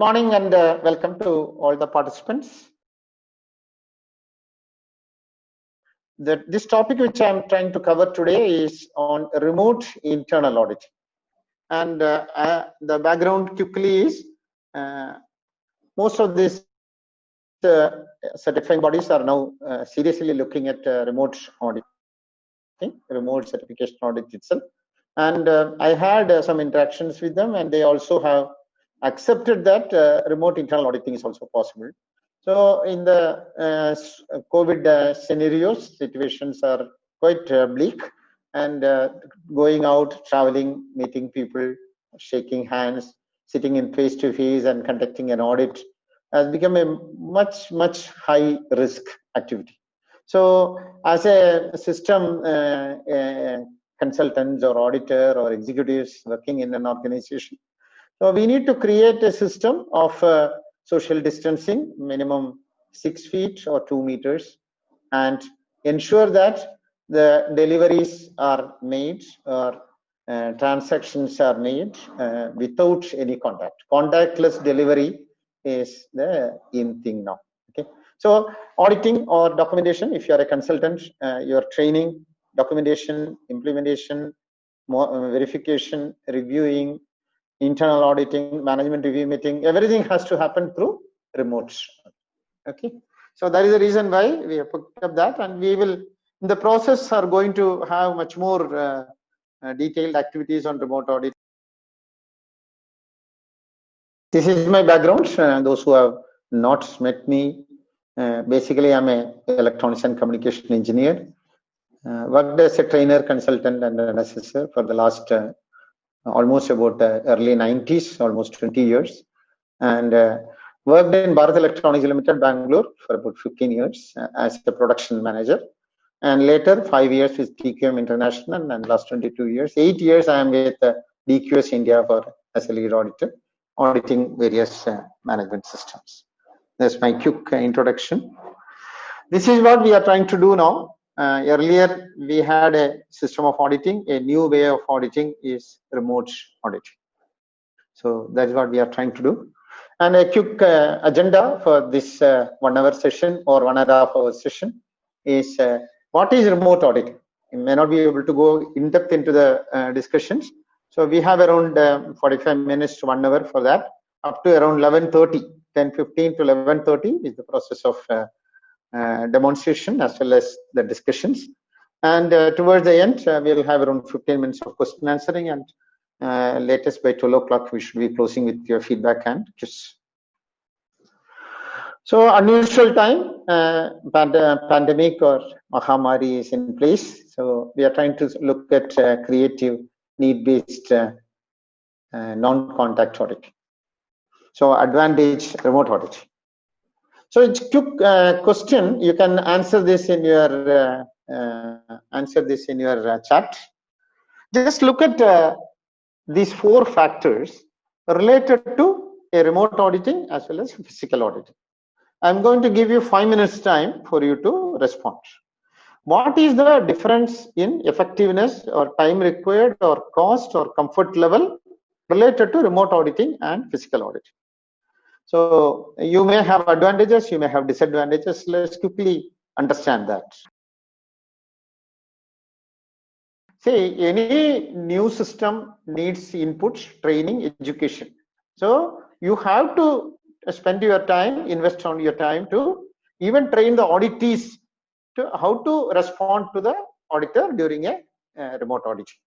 Morning and welcome to all the participants. This topic which I am trying to cover today is on remote internal audit. And the background quickly is most of these certifying bodies are now seriously looking at remote audit, remote certification audit itself. And I had some interactions with them, and they also have accepted that remote internal auditing is also possible. So in the COVID scenarios, situations are quite bleak, and going out, traveling, meeting people, shaking hands, sitting in face-to-face and conducting an audit has become a much high risk activity. So as a system consultants or auditor or executives working in an organization, so we need to create a system of social distancing, minimum 6 feet or 2 meters, and ensure that the deliveries are made or transactions are made without any contact. Contactless delivery is the in thing now. Okay, so auditing or documentation, if you are a consultant, your training, documentation, implementation, verification, reviewing, internal auditing, management review meeting, everything has to happen through remote. Okay, so that is the reason why we have put up that, and we will in the process are going to have much more detailed activities on remote audit. This is my background. Those who have not met me, basically I'm an electronics and communication engineer. Worked as a trainer, consultant, and an assessor for the last almost about early 90s, almost 20 years, and worked in Bharat Electronics Limited, Bangalore for about 15 years as a production manager, and later 5 years with TQM International, and last 22 years, 8 years I am with DQS India as a lead auditor, auditing various management systems. That's my quick introduction. This is what we are trying to do now. Earlier, we had a system of auditing. A new way of auditing is remote auditing. So that's what we are trying to do. And a quick agenda for this 1 hour session or 1.5 hour session is what is remote auditing? You may not be able to go in depth into the discussions. So we have around 45 minutes to 1 hour for that, up to around 11:30, 10:15 to 11:30 is the process of demonstration as well as the discussions, and towards the end we'll have around 15 minutes of question answering, and latest by 12 o'clock we should be closing with your feedback and just. So unusual time, pandemic or Mahamari is in place, so we are trying to look at creative need-based non-contact auditing. So advantage remote auditing. So it's quick question. You can answer this in your chat. Just look at these 4 factors related to a remote auditing as well as physical auditing. I'm going to give you 5 minutes time for you to respond. What is the difference in effectiveness or time required or cost or comfort level related to remote auditing and physical auditing? So you may have advantages, you may have disadvantages. Let's quickly understand that. See, any new system needs inputs, training, education. So you have to spend your time, invest on your time to even train the auditees to how to respond to the auditor during a remote auditing.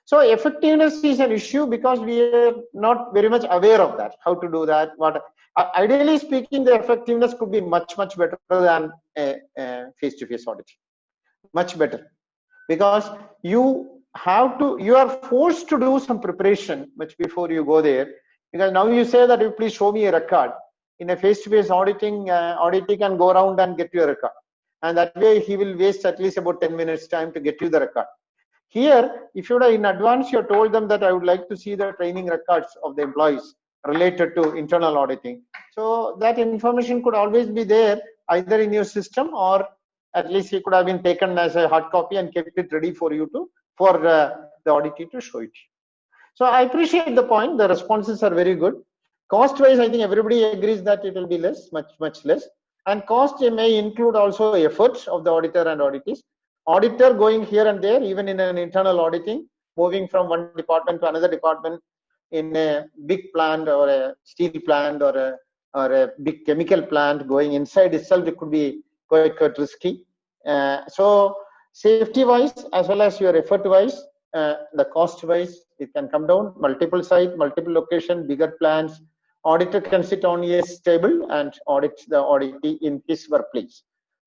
So effectiveness is an issue because we are not very much aware of that, how to do that. What ideally speaking, the effectiveness could be much better than a face-to-face auditing, much better, because you are forced to do some preparation much before you go there. Because now you say that you please show me a record. In a face-to-face auditing, auditee can go around and get you a record, and that way he will waste at least about 10 minutes time to get you the record. Here, if you in advance, you told them that I would like to see the training records of the employees related to internal auditing. So that information could always be there either in your system, or at least it could have been taken as a hard copy and kept it ready for you for the auditee to show it. So I appreciate the point. The responses are very good. Cost wise, I think everybody agrees that it will be less, much less. And cost may include also efforts of the auditor and auditees. Auditor going here and there, even in an internal auditing, moving from one department to another department in a big plant or a steel plant or a big chemical plant, going inside itself, it could be quite risky. So safety wise as well as your effort wise, the cost wise, it can come down. Multiple site, multiple location, bigger plants. Auditor can sit on a table and audit the auditee in his workplace.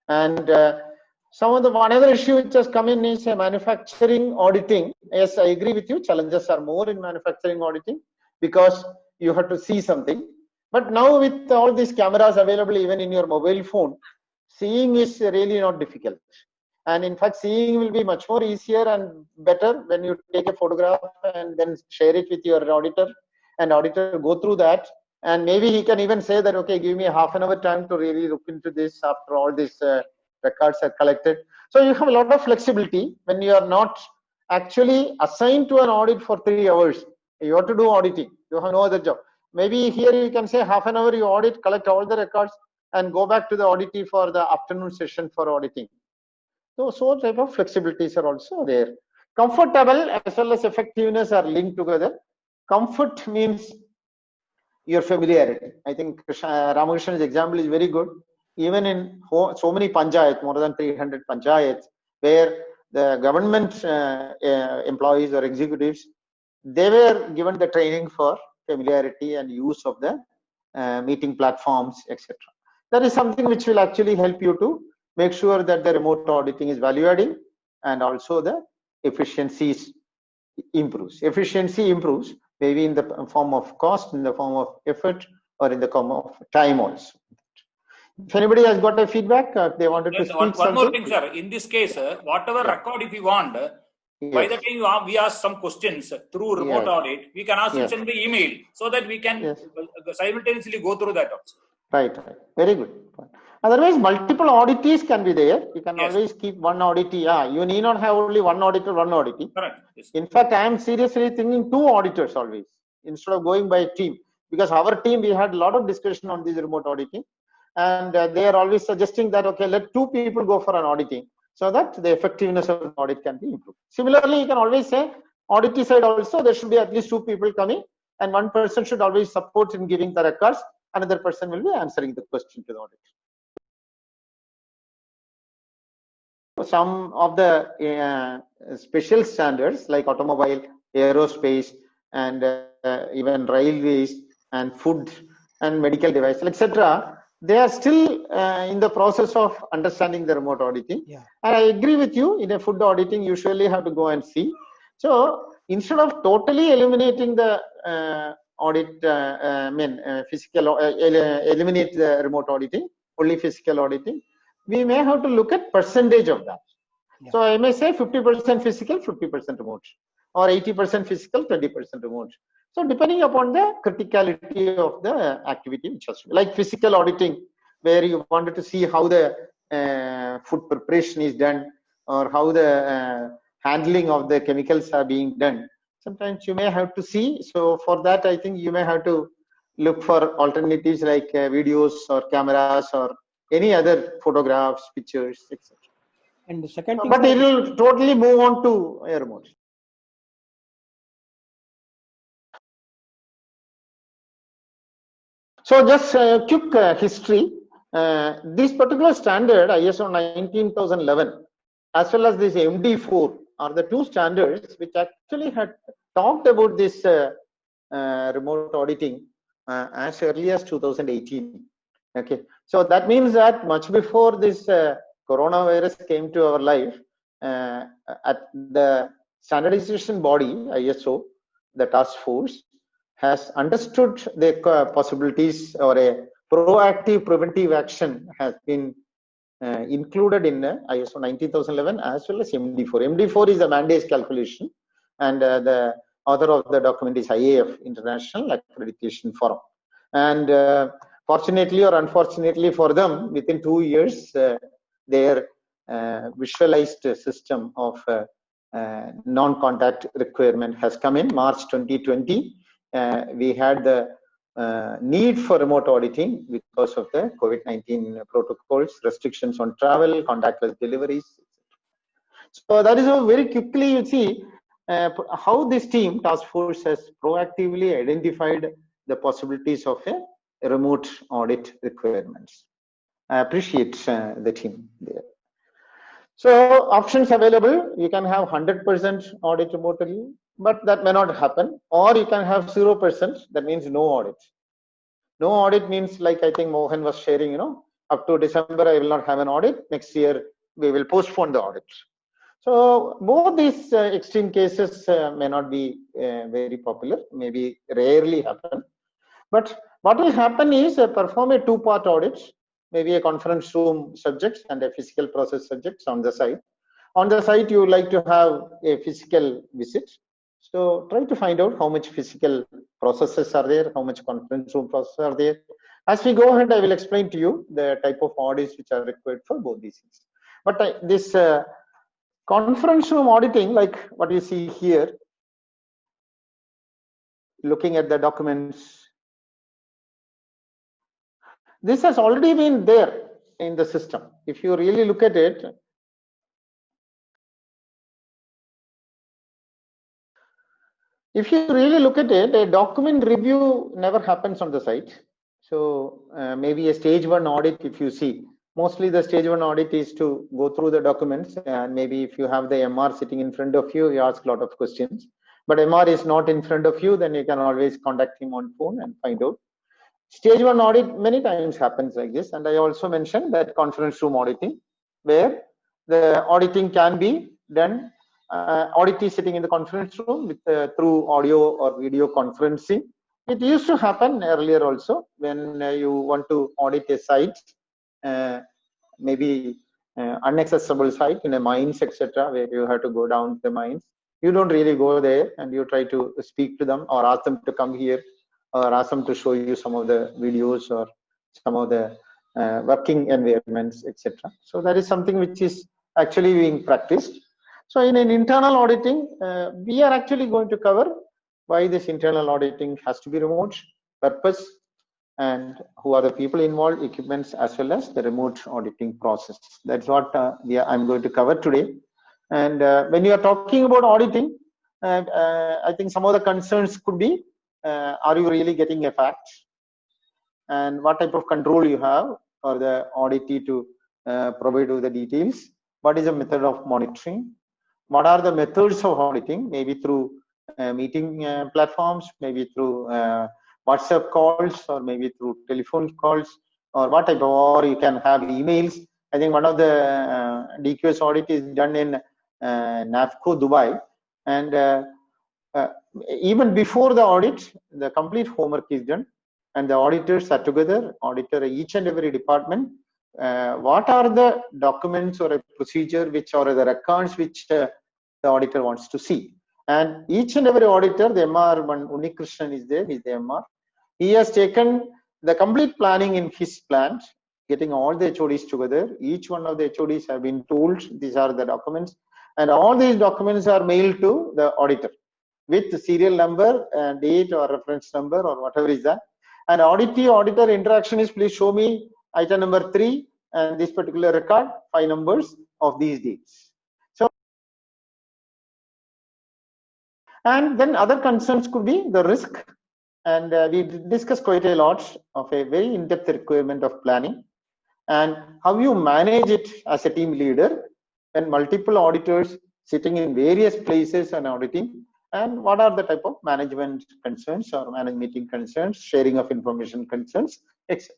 And one other issue which has come in is manufacturing auditing. Yes, I agree with you. Challenges are more in manufacturing auditing because you have to see something. But now with all these cameras available even in your mobile phone, seeing is really not difficult. And in fact, seeing will be much more easier and better when you take a photograph and then share it with your auditor, and auditor go through that. And maybe he can even say that, okay, give me half an hour time to really look into this after all these records are collected. So you have a lot of flexibility when you are not actually assigned to an audit for 3 hours. You have to do auditing. You have no other job. Maybe here you can say half an hour you audit, collect all the records, and go back to the auditee for the afternoon session for auditing. So type of flexibilities are also there. Comfortable as well as effectiveness are linked together. Comfort means your familiarity. I think Ramakrishnan's example is very good. Even in so many panchayats, more than 300 panchayats, where the government employees or executives, they were given the training for familiarity and use of the meeting platforms, etc. That is something which will actually help you to make sure that the remote auditing is value adding, and also the efficiency improves. Efficiency improves maybe in the form of cost, in the form of effort, or in the form of time also. If anybody has got a feedback, they wanted to speak one more thing, sir. In this case, whatever record if you want, by the time we ask some questions through remote audit, we can ask send the email so that we can simultaneously go through that also. Right. Very good. Otherwise, multiple auditees can be there. You can always keep one auditee. You need not have only one auditor, one auditee. Correct. Yes. In fact, I am seriously thinking 2 auditors always, instead of going by team. Because our team, we had a lot of discussion on this remote auditing. And they are always suggesting that, okay, let 2 people go for an auditing, so that the effectiveness of the audit can be improved. Similarly, you can always say, auditee side also, there should be at least 2 people coming, and one person should always support in giving the records. Another person will be answering the question to the auditor. Some of the special standards like automobile, aerospace, and even railways and food and medical devices, etc., they are still in the process of understanding the remote auditing. And I agree with you, in a food auditing, you usually have to go and see. So instead of totally eliminating the audit, eliminate the remote auditing, only physical auditing, we may have to look at percentage of that. So I may say 50% physical, 50% remote, or 80% physical, 20% remote. So depending upon the criticality of the activity, which has to be, like physical auditing, where you wanted to see how the food preparation is done, or how the handling of the chemicals are being done. Sometimes you may have to see. So for that, I think you may have to look for alternatives like videos or cameras or any other photographs, pictures, etc. And the second thing, but it will totally move on to remote. So just a quick history. This particular standard, ISO 19011, as well as this MD4, are the 2 standards which actually had talked about this remote auditing as early as 2018. Okay, so that means that much before this coronavirus came to our life, at the standardization body, ISO, the task force, has understood the possibilities, or a proactive preventive action has been included in ISO 19011 as well as MD4. MD4 is a mandate calculation, and the author of the document is IAF, International Accreditation Forum. And fortunately or unfortunately for them, within 2 years, their visualized system of non-contact requirement has come in March 2020. We had the need for remote auditing because of the COVID-19 protocols, restrictions on travel, contactless deliveries. So that is how very quickly you see how this team, task force, has proactively identified the possibilities of a remote audit requirements. I appreciate the team there. So options available, you can have 100% audit remotely, but that may not happen, or you can have 0%, that means no audit. No audit means, like I think Mohan was sharing, up to December I will not have an audit, next year we will postpone the audit. So both these extreme cases may not be very popular, maybe rarely happen. But what will happen is perform a two-part audit, maybe a conference room subjects and a physical process subjects on the site. On the site, you like to have a physical visit. So try to find out how much physical processes are there, how much conference room processes are there. As we go ahead, I will explain to you the type of audits which are required for both these things. But this conference room auditing, like what you see here, looking at the documents, this has already been there in the system. If you really look at it, a document review never happens on the site. So maybe a stage one audit, if you see, mostly the stage one audit is to go through the documents, and maybe if you have the MR sitting in front of you, you ask a lot of questions. But MR is not in front of you, then you can always contact him on phone and find out. Stage one audit many times happens like this, and I also mentioned that conference room auditing, where the auditing can be done. Auditee sitting in the conference room with through audio or video conferencing. It used to happen earlier also when you want to audit a site, maybe inaccessible site in a mines, etc., where you have to go down the mines. You don't really go there, and you try to speak to them or ask them to come here, or ask them to show you some of the videos or some of the working environments, etc. So that is something which is actually being practiced. So in an internal auditing, we are actually going to cover why this internal auditing has to be remote, purpose, and who are the people involved, equipments, as well as the remote auditing process. That's what I'm going to cover today. And when you are talking about auditing, I think some of the concerns could be, are you really getting a fact? And what type of control you have for the auditee to provide you the details? What is the method of monitoring? What are the methods of auditing? Maybe through meeting platforms, maybe through WhatsApp calls, or maybe through telephone calls, or what type of, or you can have emails. I think one of the DQS audit is done in NAFCO, Dubai. And even before the audit, the complete homework is done, and the auditors are together, auditor each and every department. What are the documents or a procedure which are the records which the auditor wants to see? And each and every auditor, the MR, one Unikrishnan is there, he's the MR. He has taken the complete planning in his plant, getting all the HODs together. Each one of the HODs have been told these are the documents, and all these documents are mailed to the auditor with the serial number, date or reference number or whatever is that. And auditee auditor interaction is, please show me item number 3 and this particular record, 5 numbers of these dates. So, and then other concerns could be the risk, and we discussed quite a lot of a very in-depth requirement of planning and how you manage it as a team leader when multiple auditors sitting in various places and auditing, and what are the type of management concerns or management meeting concerns, sharing of information concerns, etc.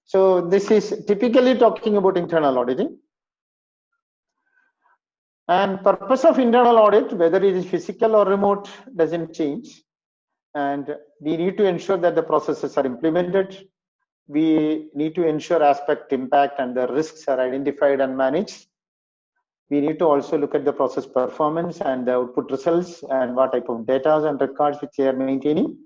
So this is typically talking about internal auditing. And purpose of internal audit, whether it is physical or remote, doesn't change. And we need to ensure that the processes are implemented. We need to ensure aspect impact and the risks are identified and managed. We need to also look at the process performance and the output results and what type of data and records which they are maintaining.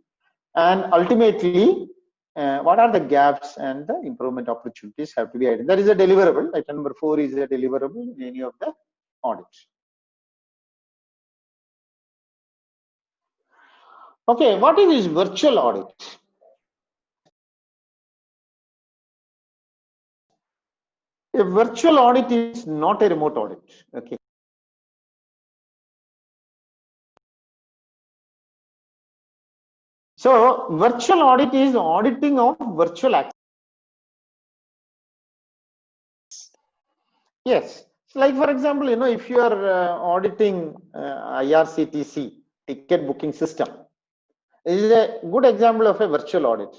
And ultimately, what are the gaps and the improvement opportunities have to be identified. That is a deliverable. Item number 4 is a deliverable in any of the audits. Okay, what is this virtual audit? A virtual audit is not a remote audit. Okay. So virtual audit is auditing of virtual access. Yes. So like for example, if you are auditing IRCTC ticket booking system, it is a good example of a virtual audit.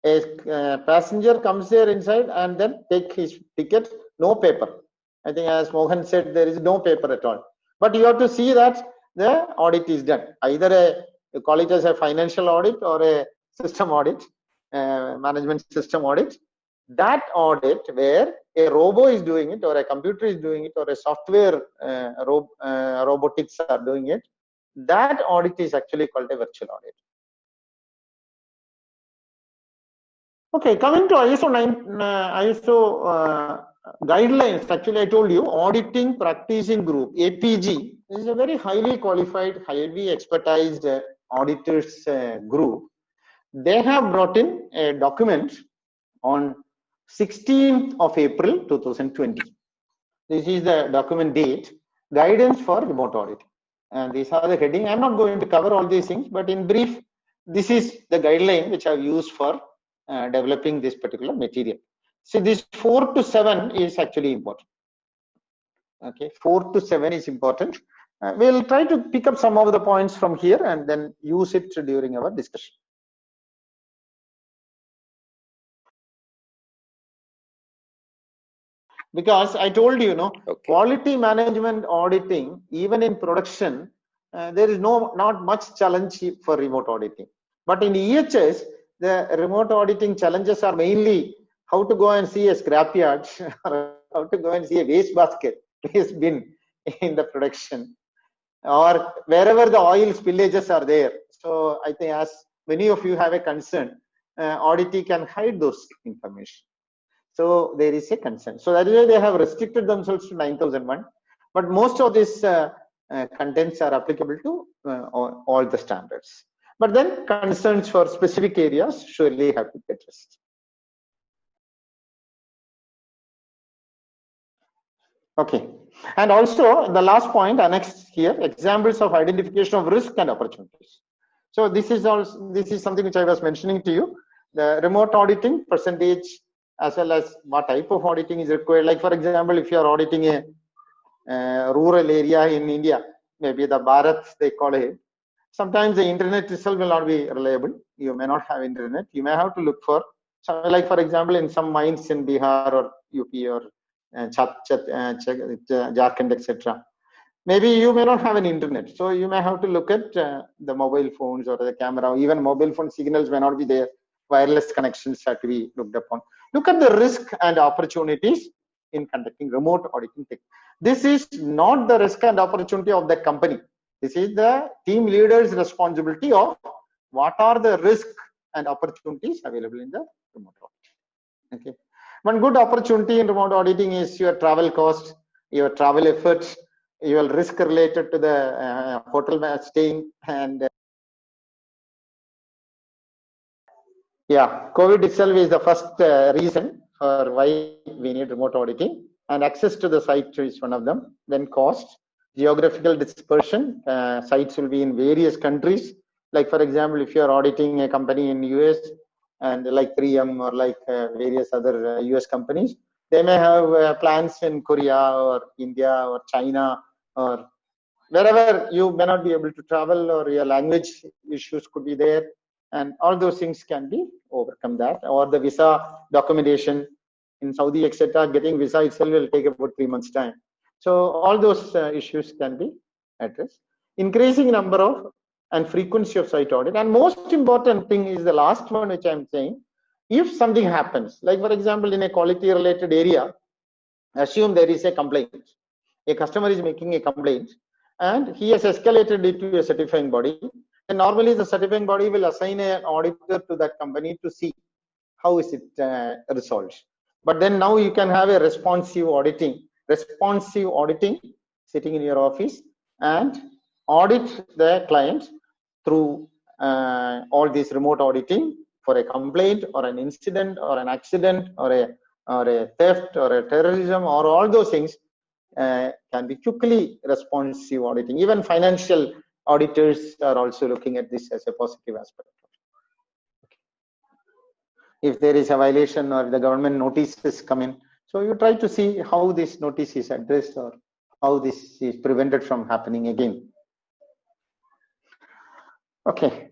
A passenger comes there inside and then take his ticket, no paper. I think as Mohan said, there is no paper at all. But you have to see that the audit is done. Either you call it as a financial audit or a system audit, management system audit. That audit where a robo is doing it or a computer is doing it or a software robotics are doing it, that audit is actually called a virtual audit. Okay, coming to ISO guidelines, actually I told you, Auditing Practicing Group, APG, is a very highly qualified, highly expertised auditors group. They have brought in a document on 16th of April 2020. This is the document date, Guidance for Remote Auditing. And these are the heading. I'm not going to cover all these things, but in brief, this is the guideline which I've used for developing this particular material. See, this 4 to 7 is actually important. Okay, 4 to 7 is important. We'll try to pick up some of the points from here and then use it during our discussion. Because I told you, okay, quality management auditing, even in production, there is not much challenge for remote auditing. But in EHS, the remote auditing challenges are mainly how to go and see a scrapyard or how to go and see a waste basket, waste bin in the production, or wherever the oil spillages are there. So I think as many of you have a concern, auditing can hide those information. So there is a concern. So that is why they have restricted themselves to 9001. But most of these contents are applicable to all the standards. But then concerns for specific areas surely have to be addressed. Okay. And also the last point annexed here, examples of identification of risk and opportunities. So this is something which I was mentioning to you. The remote auditing percentage, as well as what type of auditing is required. Like for example, if you are auditing a rural area in India, maybe the Bharat they call it, sometimes the internet itself will not be reliable. You may not have internet. You may have to look for, like for example, in some mines in Bihar or UP or Jharkhand, etc. Maybe you may not have an internet. So you may have to look at the mobile phones or the camera. Even mobile phone signals may not be there. Wireless connections have to be looked upon. Look at the risk and opportunities in conducting remote auditing. This is not the risk and opportunity of the company. This is the team leader's responsibility of what are the risks and opportunities available in the remote audit. Okay. One good opportunity in remote auditing is your travel cost, your travel efforts, your risk related to the hotel staying, and yeah, COVID itself is the first reason for why we need remote auditing, and access to the site is one of them. Then cost, geographical dispersion, sites will be in various countries. Like for example, if you are auditing a company in US and like 3M or like various other US companies, they may have plants in Korea or India or China or wherever you may not be able to travel, or your language issues could be there. And all those things can be overcome that, or the visa documentation in Saudi, etc. Getting visa itself will take about 3 months time. So all those issues can be addressed. Increasing number of and frequency of site audit. And most important thing is the last one, which I'm saying, if something happens, like for example, in a quality related area, assume there is a complaint. A customer is making a complaint and he has escalated it to a certifying body. And normally the certifying body will assign an auditor to that company to see how is it resolved. But then now you can have a responsive auditing sitting in your office and audit the client through all this remote auditing for a complaint or an incident or an accident or a or a theft or a terrorism or all those things can be quickly responsive auditing. Even financial auditors are also looking at this as a positive aspect. If there is a violation or the government notices come in, so you try to see how this notice is addressed or how this is prevented from happening again. Okay.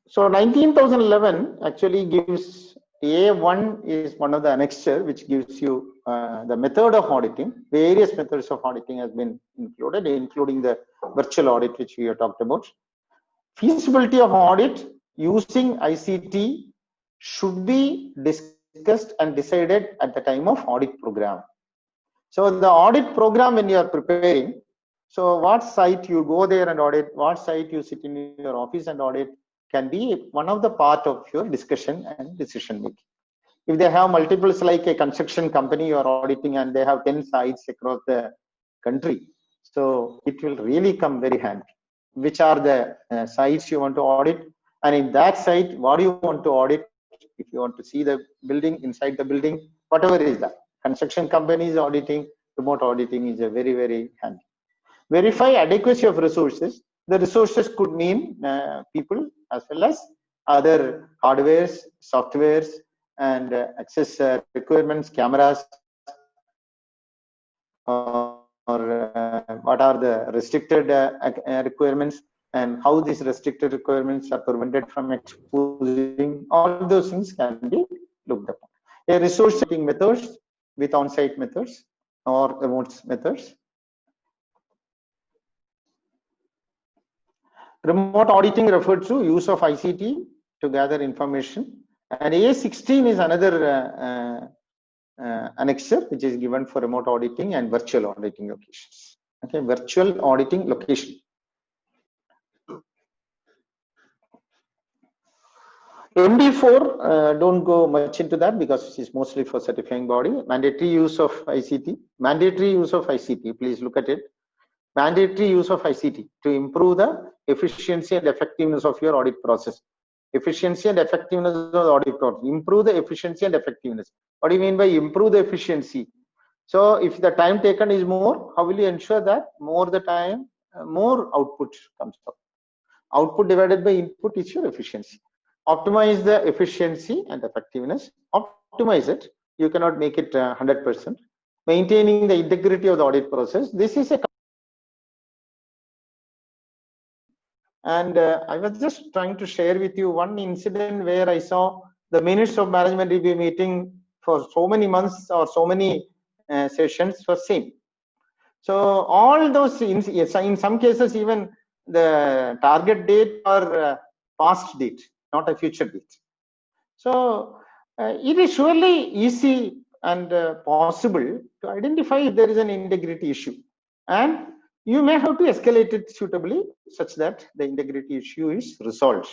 So 19011 actually gives A1 is one of the annexure which gives you the method of auditing. Various methods of auditing has been included, including the virtual audit which we have talked about. Feasibility of audit using ICT should be discussed and decided at the time of audit program. So the audit program when you are preparing, so what site you go there and audit, what site you sit in your office and audit can be one of the part of your discussion and decision making. If they have multiples like a construction company you are auditing and they have 10 sites across the country, so it will really come very handy. Which are the sites you want to audit, and in that site what do you want to audit? If you want to see the building, inside the building, whatever is that. Construction companies auditing, remote auditing is a very, very handy. Verify adequacy of resources. The resources could mean people as well as other hardwares, softwares, and access requirements, cameras, or what are the restricted requirements, and how these restricted requirements are prevented from exposing. All those things can be looked upon. A resource setting methods with on-site methods or remote methods. Remote auditing refers to use of ICT to gather information, and A16 is another annexure which is given for remote auditing and virtual auditing locations. Okay, virtual auditing location. MD4, don't go much into that because it's mostly for certifying body. Mandatory use of ICT. Mandatory use of ICT, please look at it. Mandatory use of ICT to improve the efficiency and effectiveness of your audit process. Efficiency and effectiveness of the audit process. Improve the efficiency and effectiveness. What do you mean by improve the efficiency? So if the time taken is more, how will you ensure that more the time, more output comes up? Output divided by input is your efficiency. Optimize the efficiency and effectiveness. Optimize it. You cannot make it 100%. Maintaining the integrity of the audit process. This is a And I was just trying to share with you one incident where I saw the minutes of management review meeting for so many months or so many sessions were same. So all those, in some cases, even the target date or past date, not a future date. So it is surely easy and possible to identify if there is an integrity issue. And you may have to escalate it suitably such that the integrity issue is resolved.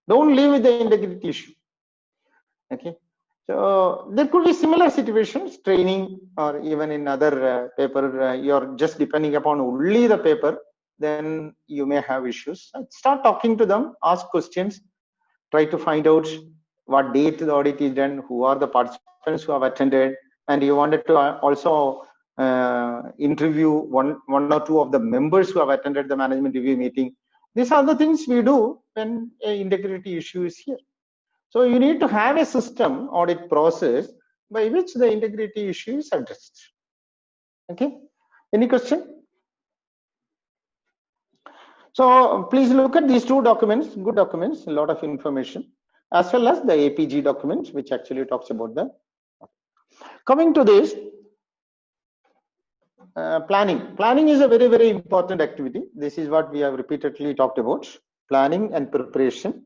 Don't leave with the integrity issue. Okay. So there could be similar situations, training or even in other paper, you're just depending upon only the paper, then you may have issues. Start talking to them, ask questions, try to find out what date the audit is done, who are the participants who have attended, and you wanted to also interview one or two of the members who have attended the management review meeting. These are the things we do when an integrity issue is here. So you need to have a system audit process by which the integrity issue is addressed. Okay, any question? So please look at these two documents, good documents, a lot of information, as well as the APG documents, which actually talks about the. Coming to this, planning. Planning is a very, very important activity. This is what we have repeatedly talked about, planning and preparation.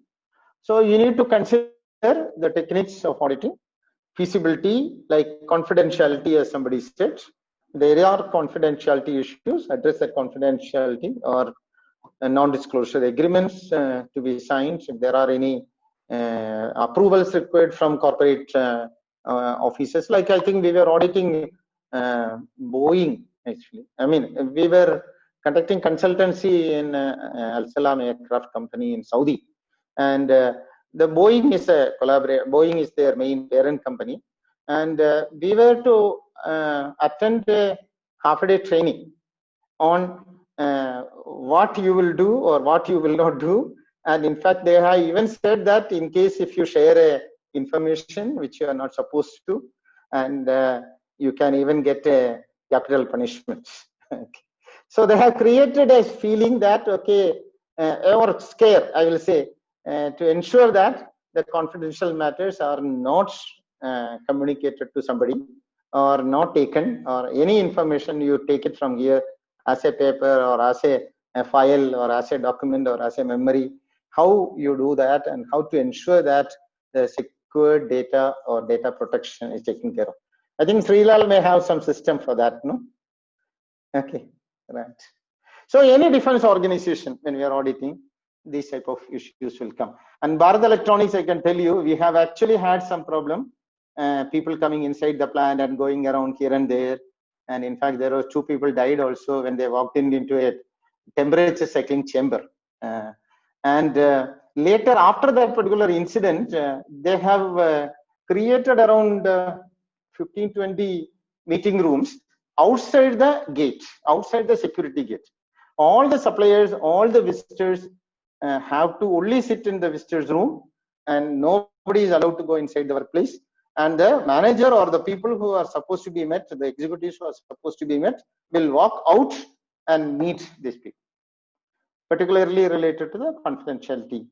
So you need to consider the techniques of auditing, feasibility, like confidentiality, as somebody said. There are confidentiality issues, address that confidentiality, or non-disclosure agreements to be signed. If there are any approvals required from corporate offices, like I think we were auditing Boeing, actually. I mean, we were conducting consultancy in Al Salam aircraft company in Saudi, and the Boeing is a collaborator. Boeing is their main parent company, and we were to attend a half-a-day training on what you will do or what you will not do. And in fact, they have even said that in case if you share a information which you are not supposed to, and you can even get a capital punishment. So they have created a feeling that, okay, or scare, I will say, to ensure that the confidential matters are not communicated to somebody or not taken, or any information you take it from here as a paper or as a file or as a document or as a memory, how you do that and how to ensure that the secure data or data protection is taken care of. I think Srilal may have some system for that, no? Okay, right. So any defense organization, when we are auditing, these type of issues will come. And Bharat Electronics, I can tell you, we have actually had some problem. People coming inside the plant and going around here and there. And in fact, there were 2 people died also when they walked into a temperature checking chamber. Later, after that particular incident, they have created around 15-20 meeting rooms outside the gate, outside the security gate. All the suppliers, all the visitors have to only sit in the visitors room, and nobody is allowed to go inside the workplace. And the manager or the people who are supposed to be met, the executives who are supposed to be met, will walk out and meet these people, particularly related to the confidentiality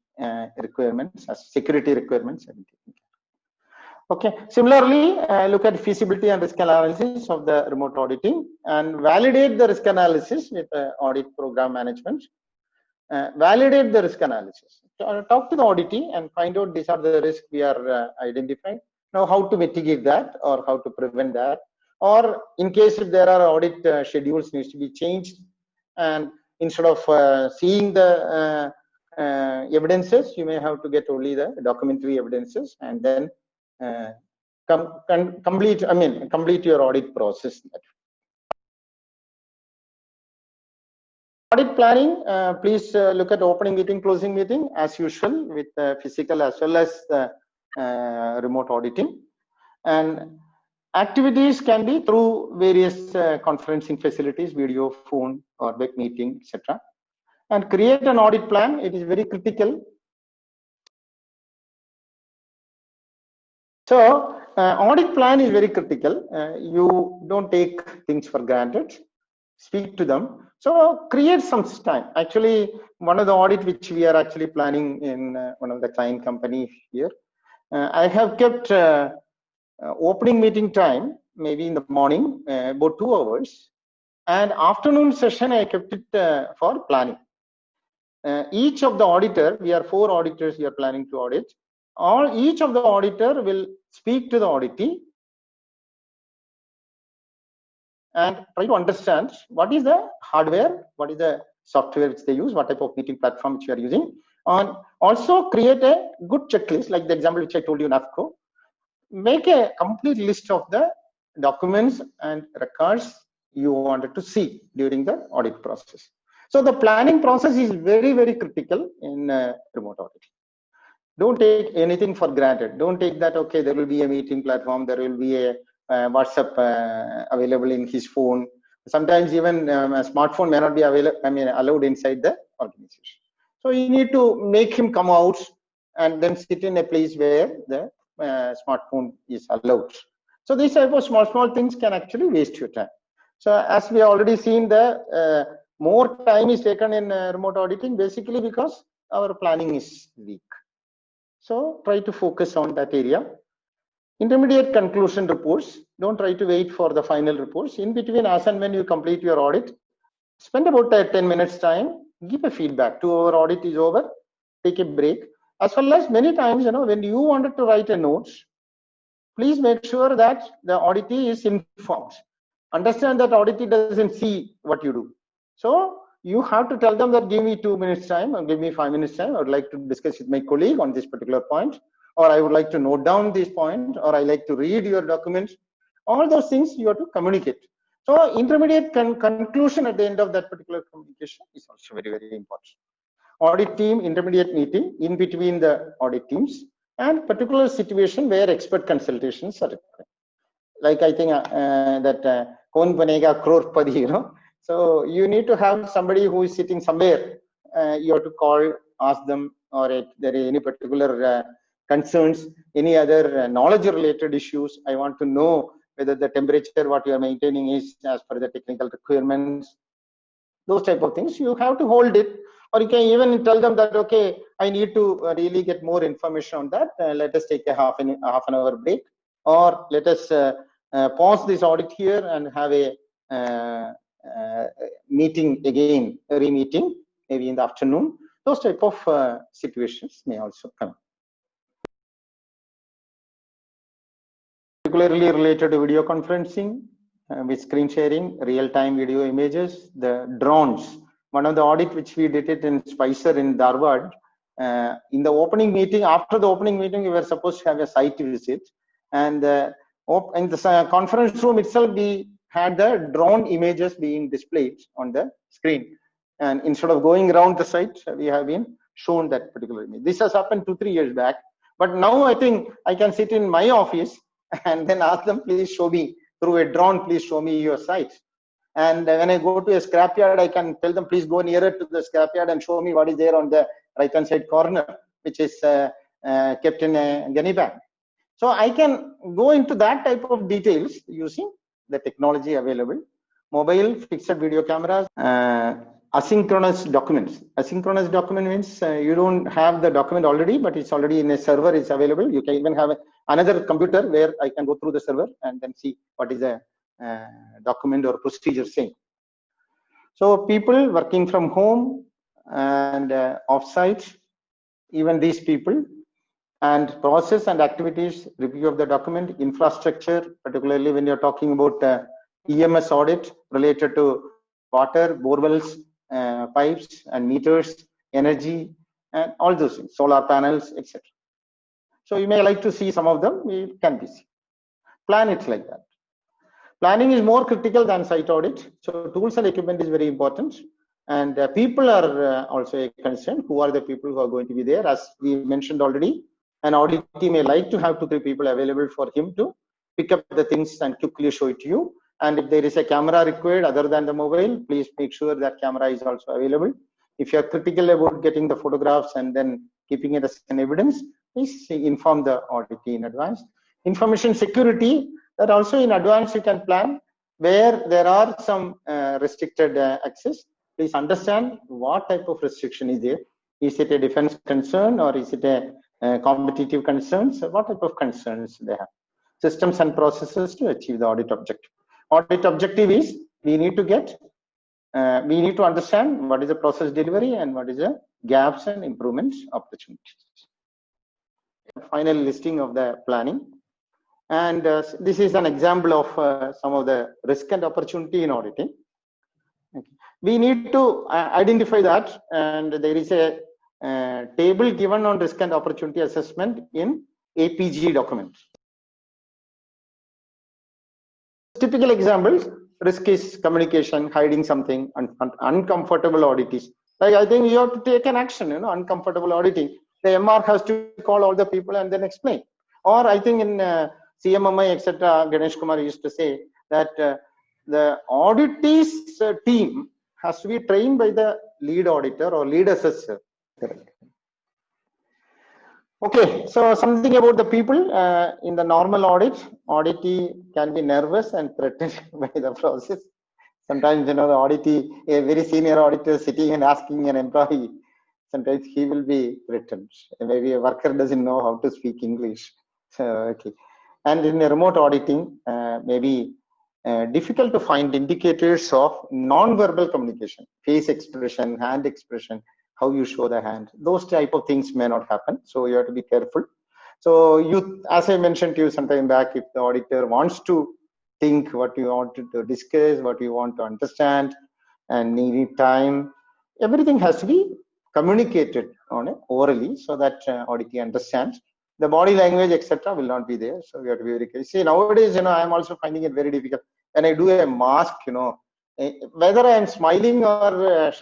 requirements, security requirements. Okay. Similarly, look at feasibility and risk analysis of the remote auditing and validate the risk analysis with audit program management. Validate the risk analysis. Talk to the auditee and find out these are the risks we are identifying. Now, how to mitigate that or how to prevent that, or in case if there are audit schedules needs to be changed, and instead of seeing the evidences, you may have to get only the documentary evidences and then complete your audit process. Audit planning, please look at opening meeting, closing meeting as usual with physical as well as remote auditing. And activities can be through various conferencing facilities, video, phone, or web meeting, etc. And create an audit plan. It is very critical. So audit plan is very critical. You don't take things for granted. Speak to them. So create some time. Actually, one of the audit which we are actually planning in one of the client company here, I have kept opening meeting time maybe in the morning about 2 hours, and afternoon session I kept it for planning. Each of the auditor, we are 4 auditors we are planning to audit. Each of the auditor will speak to the auditee and try to understand what is the hardware, what is the software which they use, what type of meeting platform which you are using, and also create a good checklist like the example which I told you in NAFCO. Make a complete list of the documents and records you wanted to see during the audit process. So the planning process is very, very critical in remote auditing. Don't take anything for granted. Don't take that, okay, there will be a meeting platform, there will be a WhatsApp available in his phone. Sometimes even a smartphone may not be allowed inside the organization. So you need to make him come out and then sit in a place where the smartphone is allowed. So these type of small things can actually waste your time. So as we already seen, the more time is taken in remote auditing basically because our planning is weak. So try to focus on that area. Intermediate conclusion reports. Don't try to wait for the final reports. In between, as and when you complete your audit, spend about 10 minutes time, give a feedback. 2 hour audit is over, take a break. As well as many times, when you wanted to write a note, please make sure that the auditee is informed. Understand that auditee doesn't see what you do. So you have to tell them that give me 2 minutes time or give me 5 minutes time. I would like to discuss with my colleague on this particular point, or I would like to note down this point, or I like to read your documents. All those things you have to communicate. So intermediate conclusion at the end of that particular communication is also very, very important. audit team intermediate meeting in between the audit teams, and particular situation where expert consultations are required. Like I think that Kaun Banega Crorepati, you know. So you need to have somebody who is sitting somewhere. You have to call, ask them, or if there is any particular concerns, any other knowledge-related issues. I want to know whether the temperature what you are maintaining is as per the technical requirements. Those type of things you have to hold it, or you can even tell them that okay, I need to really get more information on that. Let us take a half an hour break, or let us pause this audit here and have a meeting again, a re-meeting maybe in the afternoon. Those type of situations may also come. Particularly related to video conferencing with screen sharing, real-time video images, the drones. One of the audit which we did it in Spicer in Dharwad, in the opening meeting, after the opening meeting, we were supposed to have a site visit, and in the conference room itself, we had the drone images being displayed on the screen, and instead of going around the site, we have been shown that particular image. This has happened 2-3 years back, but now I think I can sit in my office and then ask them, please show me through a drone, please show me your site. And when I go to a scrapyard, I can tell them, please go nearer to the scrapyard and show me what is there on the right hand side corner, which is kept in a gunny bag. So I can go into that type of details using the technology available. Mobile fixed video cameras, asynchronous documents. Asynchronous document means you don't have the document already, but it's already in a server, it's available. You can even have another computer where I can go through the server and then see what is the document or procedure saying. So people working from home and off-site, even these people, and process and activities, review of the document, infrastructure, particularly when you're talking about EMS audit related to water, borewells, pipes and meters, energy, and all those things, solar panels, etc. So you may like to see some of them, it can be seen. Plan it like that. Planning is more critical than site audit. So tools and equipment is very important. And people are also a concern. Who are the people who are going to be there? As we mentioned already, an audit team may like to have 2-3 people available for him to pick up the things and quickly show it to you. And if there is a camera required other than the mobile, please make sure that camera is also available. If you are critical about getting the photographs and then keeping it as an evidence, please inform the audit team in advance. Information security, that also in advance you can plan where there are some restricted access. Please understand what type of restriction is there. Is it a defense concern or is it a competitive concerns? What type of concerns they have? Systems and processes to achieve the audit objective. Audit objective is we need to understand what is the process delivery and what is the gaps and improvements opportunities. Final listing of the planning. And this is an example of some of the risk and opportunity in auditing. Okay. We need to identify that, and there is a table given on risk and opportunity assessment in APG document. Typical examples: risk is communication, hiding something, uncomfortable auditors. Like I think you have to take an action, you know, uncomfortable auditing. The MR has to call all the people and then explain. Or I think in CMMI, etc., Ganesh Kumar used to say that the auditees team has to be trained by the lead auditor or lead assessor. Correct. Okay, so something about the people in the normal audit. Auditee can be nervous and threatened by the process. Sometimes, you know, the auditee, a very senior auditor sitting and asking an employee, sometimes he will be threatened. Maybe a worker doesn't know how to speak English. So, okay. And in a remote auditing, maybe difficult to find indicators of non-verbal communication, face expression, hand expression, how you show the hand. Those type of things may not happen. So you have to be careful. So you, as I mentioned to you some time back, if the auditor wants to think what you want to discuss, what you want to understand, and need time, everything has to be communicated on it orally so that auditee understands. The body language, etc., will not be there. So we have to be very careful. See, nowadays, you know, I am also finding it very difficult. When I do a mask, you know, whether I am smiling or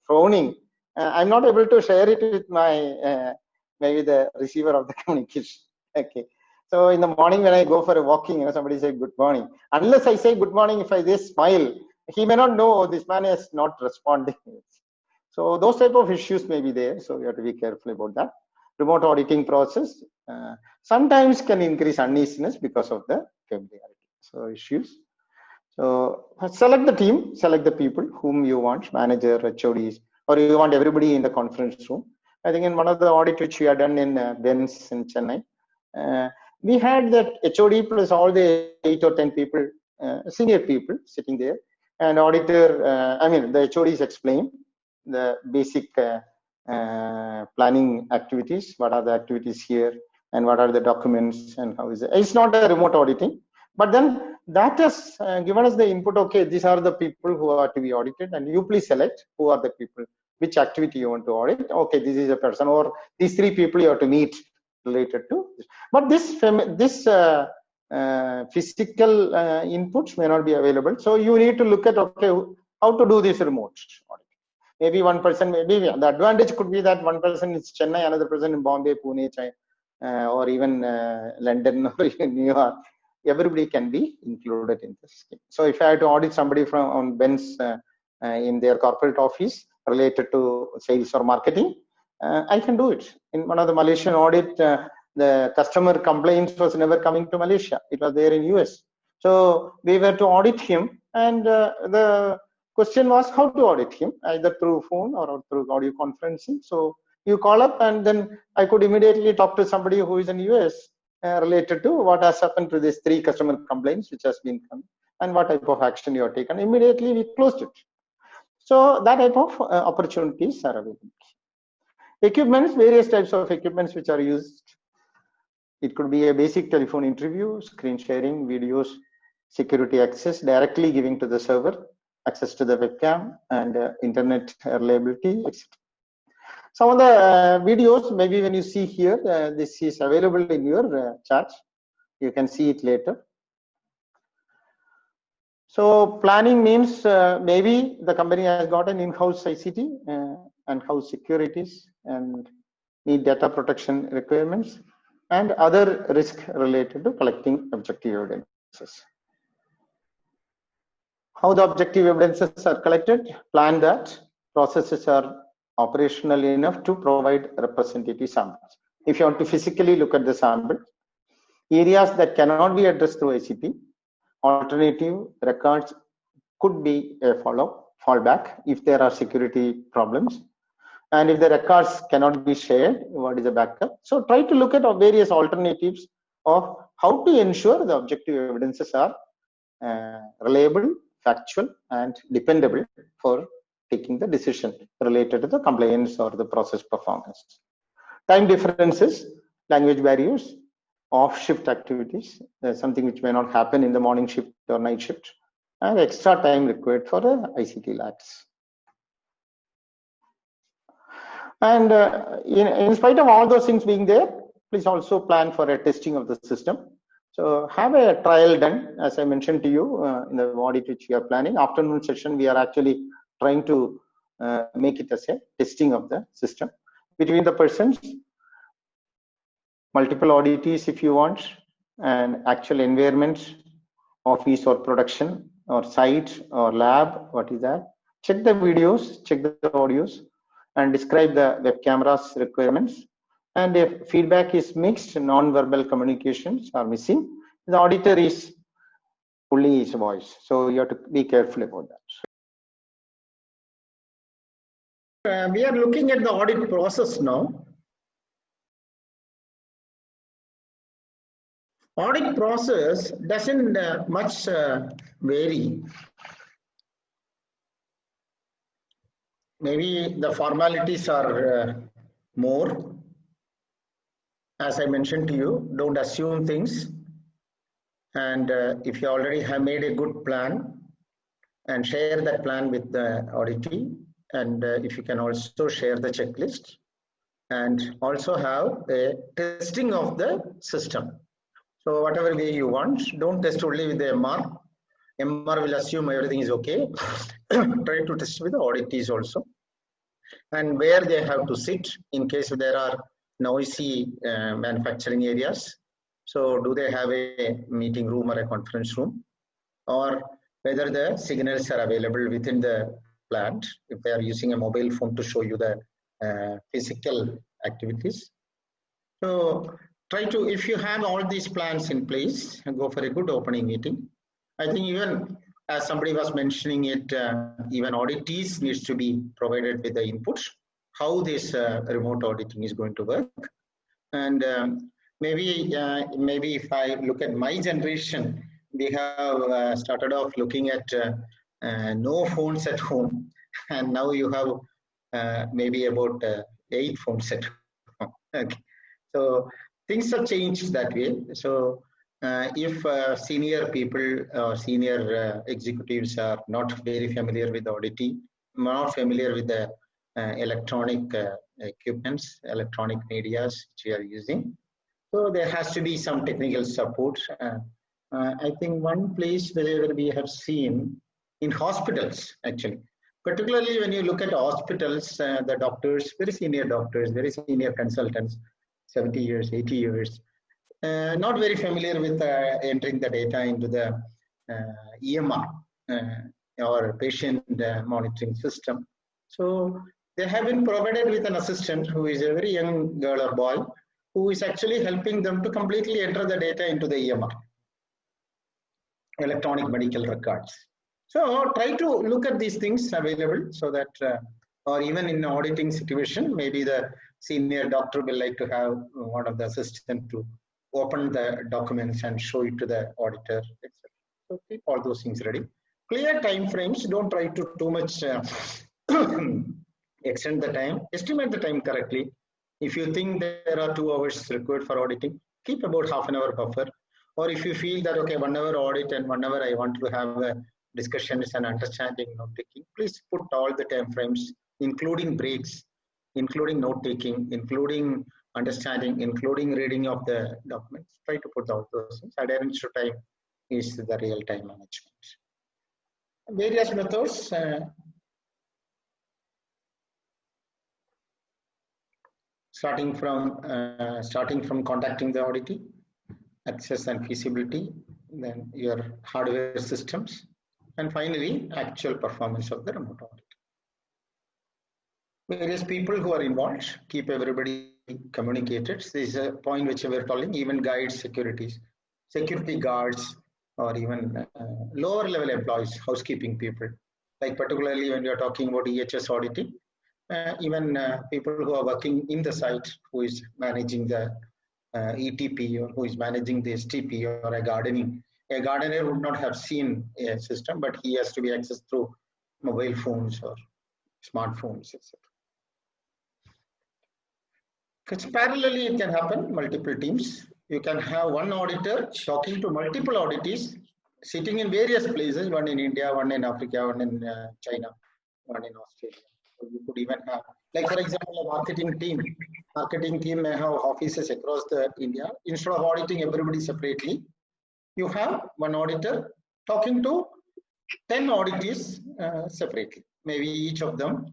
frowning, I'm not able to share it with my maybe the receiver of the communication. Okay. So in the morning when I go for a walking, somebody say good morning. Unless I say good morning, if I just smile, he may not know this man is not responding. So those type of issues may be there. So you have to be careful about that. Remote auditing process sometimes can increase uneasiness because of the familiarity. So issues. So select the team, select the people whom you want, manager, HODs, or you want everybody in the conference room. I think in one of the audit which we have done in Benz in Chennai, we had that HOD plus all the 8 or 10 people, senior people sitting there, and auditor, I mean the HODs explain the basic planning activities, what are the activities here, and what are the documents, and how is it. It's not a remote auditing, but then that has given us the input. Okay, these are the people who are to be audited, and you please select who are the people, which activity you want to audit. Okay, this is a person, or these 3 people you have to meet related to this. But this physical inputs may not be available, so you need to look at, okay, how to do this remote audit. Maybe one person, maybe the advantage could be that one person is Chennai, another person in Bombay, Pune, or even London or even New York. Everybody can be included in this scheme. So if I had to audit somebody from on Benz in their corporate office related to sales or marketing, I can do it. In one of the Malaysian audit, the customer complaints was never coming to Malaysia. It was there in US. So we were to audit him, and the question was how to audit him, either through phone or through audio conferencing. So you call up, and then I could immediately talk to somebody who is in US related to what has happened to these 3 customer complaints which has been come, and what type of action you have taken. Immediately we closed it. So that type of opportunities are available. Equipments, various types of equipments which are used. It could be a basic telephone interview, screen sharing, videos, security access, directly giving to the server, access to the webcam, and internet reliability, etc. Some of the videos, maybe when you see here, this is available in your chat. You can see it later. So planning means maybe the company has got an in-house ICT and house securities and need data protection requirements and other risk related to collecting objective evidences. How the objective evidences are collected? Plan that processes are operational enough to provide representative samples. If you want to physically look at the sample, areas that cannot be addressed through ICT, alternative records could be a fallback if there are security problems. And if the records cannot be shared, what is a backup? So try to look at various alternatives of how to ensure the objective evidences are reliable, factual, and dependable for taking the decision related to the compliance or the process performance. Time differences, language barriers, off-shift activities, something which may not happen in the morning shift or night shift, and extra time required for the ICT labs. And in spite of all those things being there, please also plan for a testing of the system. So have a trial done, as I mentioned to you in the audit which we are planning. Afternoon session, we are actually trying to make it as a testing of the system between the persons, multiple auditees if you want, and actual environment, office or production or site or lab, what is that? Check the videos, check the audios, and describe the web cameras requirements. And if feedback is mixed, non-verbal communications are missing, the auditor is only his voice. So you have to be careful about that. We are looking at the audit process now. Audit process doesn't much vary. Maybe the formalities are more. As I mentioned to you, don't assume things. And if you already have made a good plan, and share that plan with the auditee, and if you can also share the checklist, and also have a testing of the system. So whatever way you want, don't test only with the MR. MR will assume everything is okay. Try to test with the auditees also. and where they have to sit in case there are noisy manufacturing areas. So do they have a meeting room or a conference room, or whether the signals are available within the plant if they are using a mobile phone to show you the physical activities. So try to, if you have all these plans in place, go for a good opening meeting. I think even as somebody was mentioning it, even auditees needs to be provided with the inputs, how this remote auditing is going to work. And maybe if I look at my generation, we have started off looking at no phones at home, and now you have maybe about 8 phones at home. Okay. So things have changed that way. So if senior people or senior executives are not very familiar with auditing, not familiar with the electronic equipments, electronic medias which we are using, so there has to be some technical support. I think one place where we have seen in hospitals, actually, particularly when you look at hospitals, the doctors, very senior consultants, 70 years, 80 years, not very familiar with entering the data into the EMR or patient monitoring system. So they have been provided with an assistant who is a very young girl or boy, who is actually helping them to completely enter the data into the EMR, electronic medical records. So try to look at these things available so that, or even in an auditing situation, maybe the senior doctor will like to have one of the assistants to open the documents and show it to the auditor, etc. So keep all those things ready. Clear time frames. Don't try to too much extend the time. Estimate the time correctly. If you think there are 2 hours required for auditing, keep about half an hour buffer. Or if you feel that, okay, 1 hour audit and 1 hour I want to have discussions and understanding note taking, please put all the time frames, including breaks, including note taking, including understanding, including reading of the documents. Try to put all those things. Adherence to time is the real time management. Various methods. Starting from contacting the auditee, access and feasibility, then your hardware systems, and finally actual performance of the remote audit. Various people who are involved, keep everybody communicated. This is a point which we are telling, even guides, security guards, or even lower level employees, housekeeping people, like particularly when you are talking about EHS auditing, even people who are working in the site, who is managing the ETP or who is managing the STP or a gardening. A gardener would not have seen a system, but he has to be accessed through mobile phones or smartphones, etc. Because parallelly it can happen, multiple teams. You can have one auditor talking to multiple auditees sitting in various places, one in India, one in Africa, one in China, one in Australia. So you could even have, like for example, a marketing team may have offices across the India. Instead of auditing everybody separately, you have one auditor talking to 10 auditees separately, maybe each of them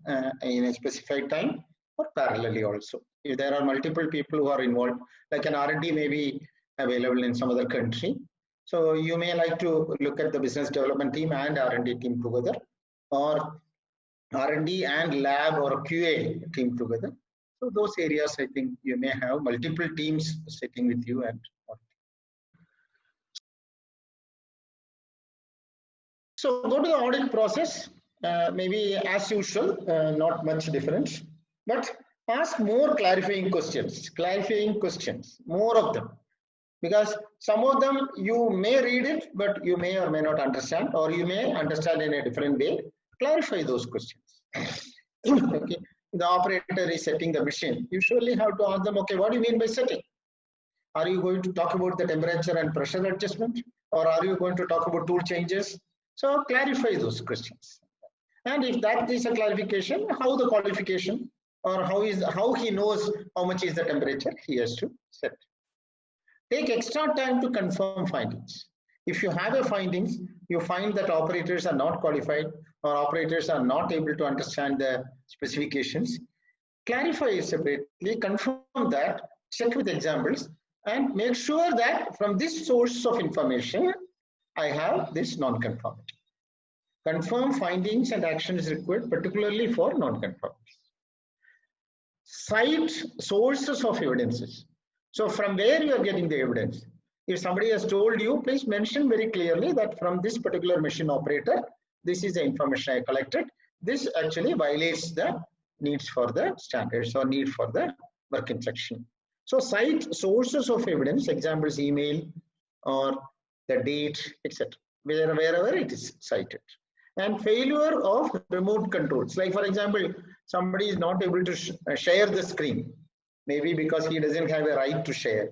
in a specified time or parallelly also. If there are multiple people who are involved, like an R&D may be available in some other country. So you may like to look at the business development team and R&D team together, or R&D and lab or QA team together. So those areas, I think you may have multiple teams sitting with you and so go to the audit process, maybe as usual, not much difference, but ask more clarifying questions, more of them, because some of them you may read it, but you may or may not understand, or you may understand in a different way. Clarify those questions. Okay. The operator is setting the machine. You surely have to ask them, okay, what do you mean by setting? Are you going to talk about the temperature and pressure adjustment, or are you going to talk about tool changes? So clarify those questions. And if that is a clarification, how the qualification, or how he knows how much is the temperature he has to set. Take extra time to confirm findings. If you have a findings, you find that operators are not qualified or operators are not able to understand the specifications, clarify it separately, confirm that, check with examples, and make sure that from this source of information, I have this non-conformity. Confirm findings and actions required, particularly for non-conformities. Cite sources of evidences. So from where you are getting the evidence? If somebody has told you, please mention very clearly that from this particular machine operator, this is the information I collected. This actually violates the needs for the standards or need for the work instruction. So cite sources of evidence, examples, email or the date, etc. Wherever it is cited. And failure of remote controls. Like for example, somebody is not able to share the screen, maybe because he doesn't have a right to share.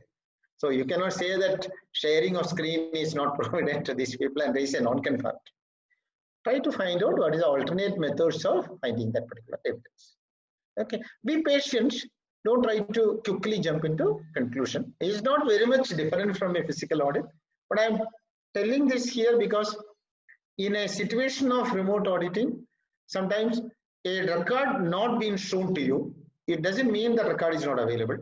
So you cannot say that sharing of screen is not provided to these people and they say non-conformity. Try to find out what is the alternate methods of finding that particular evidence. Okay, be patient. Don't try to quickly jump into conclusion. It is not very much different from a physical audit, but I'm telling this here because in a situation of remote auditing, sometimes a record not being shown to you, it doesn't mean the record is not available.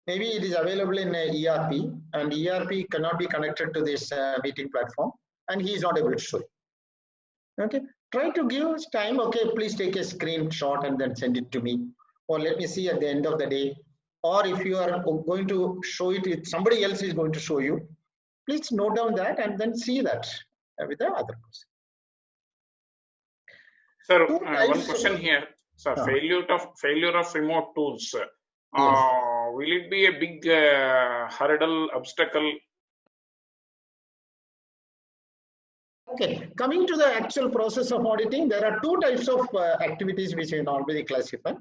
Maybe it is available in a ERP and ERP cannot be connected to this meeting platform and he is not able to show it. Okay, try to give time. Okay, please take a screenshot and then send it to me, or let me see at the end of the day. Or if you are going to show it, if somebody else is going to show you, please note down that and then see that with the other person. Sir, one question here. Sir, failure of remote tools. Yes. Will it be a big hurdle, obstacle? Okay, coming to the actual process of auditing, there are two types of activities which we normally classify.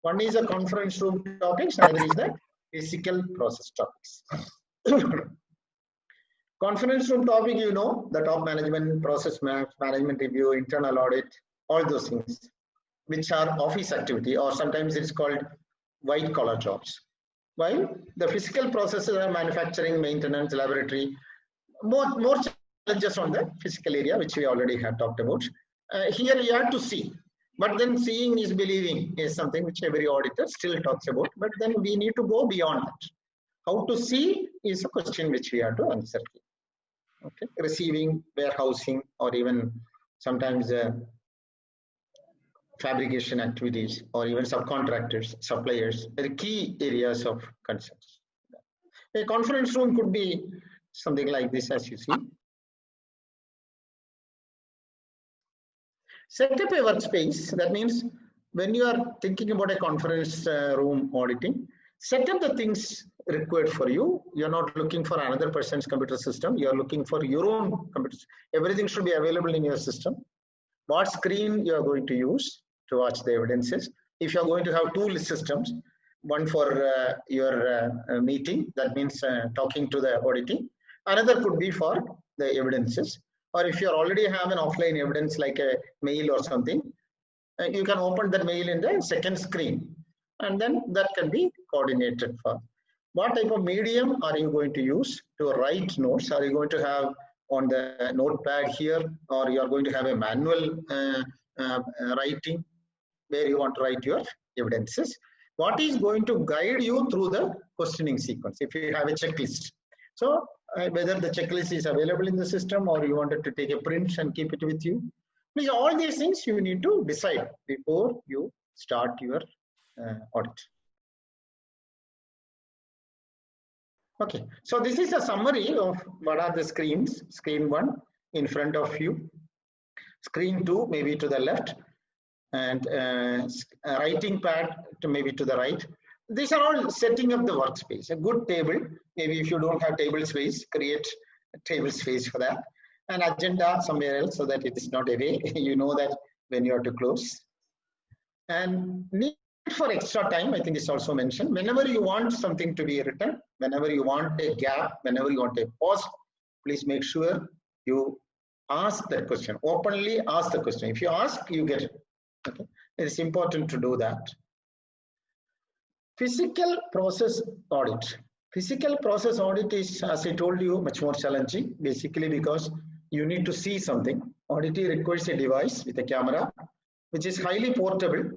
One is the conference room topics, another is the physical process topics. Conference room topic, you know, the top management, process maps, management review, internal audit, all those things, which are office activity, or sometimes it's called white collar jobs. While the physical processes are manufacturing, maintenance, laboratory, more just on the physical area, which we already have talked about. Here you have to see, but then seeing is believing is something which every auditor still talks about, but then we need to go beyond that. How to see is a question which we have to answer. Okay, receiving, warehousing, or even sometimes fabrication activities, or even subcontractors, suppliers, are key areas of concerns. A conference room could be something like this, as you see. Set up a workspace. That means when you are thinking about a conference room auditing, set up the things required for you. You're not looking for another person's computer system. You're looking for your own computer. Everything should be available in your system. What screen you are going to use to watch the evidences. If you're going to have two systems, one for your meeting, that means talking to the auditing. Another could be for the evidences. Or if you already have an offline evidence like a mail or something, you can open that mail in the second screen, and then that can be coordinated for. What type of medium are you going to use to write notes? Are you going to have on the notepad here, or you are going to have a manual writing where you want to write your evidences? What is going to guide you through the questioning sequence if you have a checklist? So whether the checklist is available in the system or you wanted to take a print and keep it with you. Please, all these things you need to decide before you start your audit. Okay, so this is a summary of what are the screens. Screen 1 in front of you, screen 2 maybe to the left, and writing pad to maybe to the right. These are all setting up the workspace. A good table, maybe if you don't have table space, create a table space for that. An agenda somewhere else so that it is not away. You know that when you have to close. And need for extra time, I think it's also mentioned. Whenever you want something to be written, whenever you want a gap, whenever you want a pause, please make sure you ask that question. Openly ask the question. If you ask, you get it. Okay, it's important to do that. Physical process audit. Physical process audit is, as I told you, much more challenging, basically because you need to see something. Auditee requires a device with a camera, which is highly portable.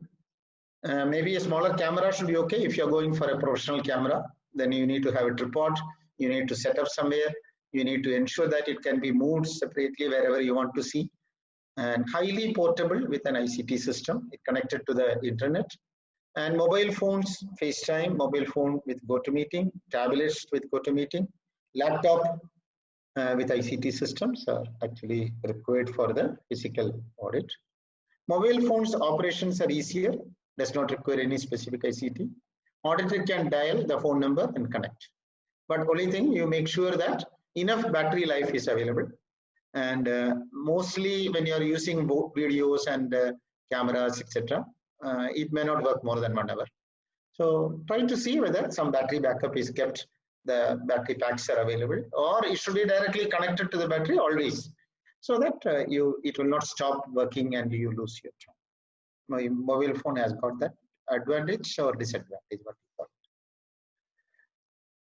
Maybe a smaller camera should be okay. If you're going for a professional camera, then you need to have a tripod, you need to set up somewhere, you need to ensure that it can be moved separately wherever you want to see. And highly portable with an ICT system, it connected to the internet. And mobile phones, FaceTime, mobile phone with GoToMeeting, tablets with GoToMeeting, laptop with ICT systems are actually required for the physical audit. Mobile phones operations are easier, does not require any specific ICT. Auditor can dial the phone number and connect. But only thing, you make sure that enough battery life is available. And mostly when you are using videos and cameras, etc., it may not work more than 1 hour. So try to see whether some battery backup is kept, the battery packs are available, or it should be directly connected to the battery always, so that it will not stop working and you lose your time. My mobile phone has got that advantage or disadvantage, what you call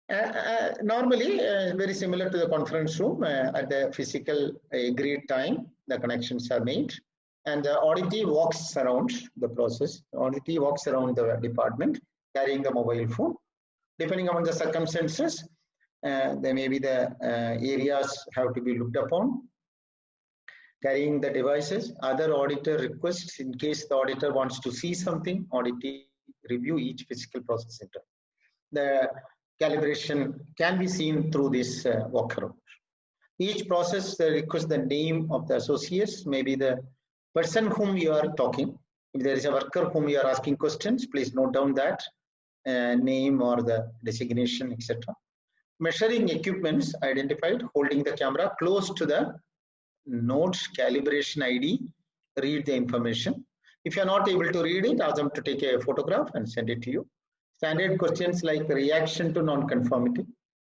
it. Normally, very similar to the conference room, at the physical agreed time, the connections are made, and the auditee walks around the process. The auditee walks around the department carrying the mobile phone. Depending on the circumstances, there may be the areas have to be looked upon. Carrying the devices, other auditor requests in case the auditor wants to see something, auditee review each physical process center. The calibration can be seen through this walkaround. Each process requests the name of the associates, maybe the person whom you are talking. If there is a worker whom you are asking questions, please note down that name or the designation, etc. Measuring equipments identified, holding the camera close to the note calibration ID, read the information. If you are not able to read it, ask them to take a photograph and send it to you. Standard questions like reaction to non-conformity.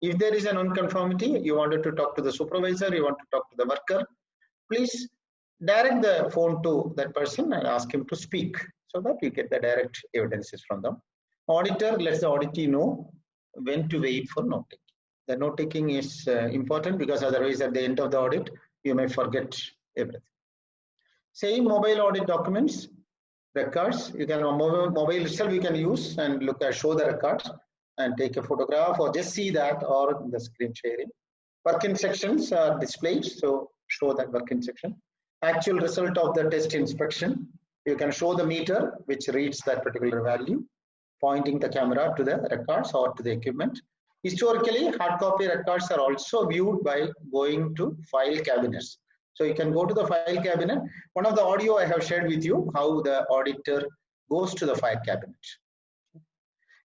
If there is a non-conformity, you wanted to talk to the supervisor, you want to talk to the worker, please direct the phone to that person and ask him to speak, so that you get the direct evidences from them. Auditor lets the auditee know when to wait for note taking. The note taking is important, because otherwise at the end of the audit, you may forget everything. Same mobile audit documents, records, you can mobile itself you can use and look at, show the records and take a photograph or just see that, or the screen sharing. Work instructions are displayed, so show that work instruction. Actual result of the test inspection, you can show the meter which reads that particular value, pointing the camera to the records or to the equipment. Historically, hard copy records are also viewed by going to file cabinets. So you can go to the file cabinet. One of the audio I have shared with you, how the auditor goes to the file cabinet.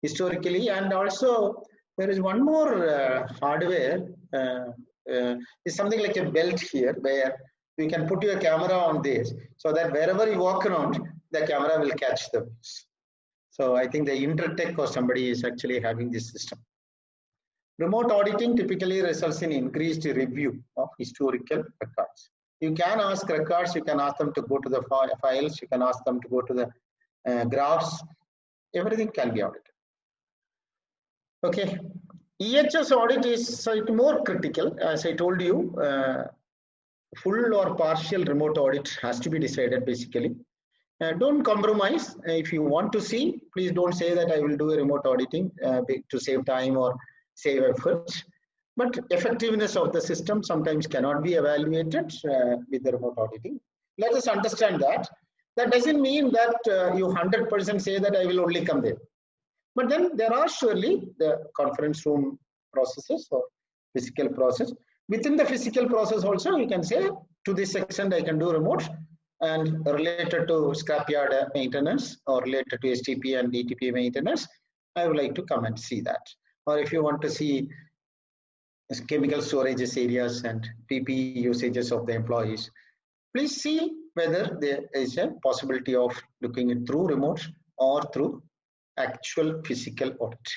Historically, and also there is one more hardware, is something like a belt here, where you can put your camera on this, so that wherever you walk around, the camera will catch the views. So I think the Intertech or somebody is actually having this system. Remote auditing typically results in increased review of historical records. You can ask records, you can ask them to go to the files, you can ask them to go to the graphs, everything can be audited. Okay, EHS audit is slightly more critical. As I told you, full or partial remote audit has to be decided basically. Don't compromise. If you want to see, please don't say that I will do a remote auditing to save time or save effort. But effectiveness of the system sometimes cannot be evaluated with the remote auditing. Let us understand that. That doesn't mean that you 100% say that I will only come there. But then there are surely the conference room processes or physical process. Within the physical process also, you can say to this extent I can do remote, and related to scrapyard maintenance or related to STP and DTP maintenance, I would like to come and see that. Or if you want to see chemical storages areas and PP usages of the employees, please see whether there is a possibility of looking it through remote or through actual physical audit.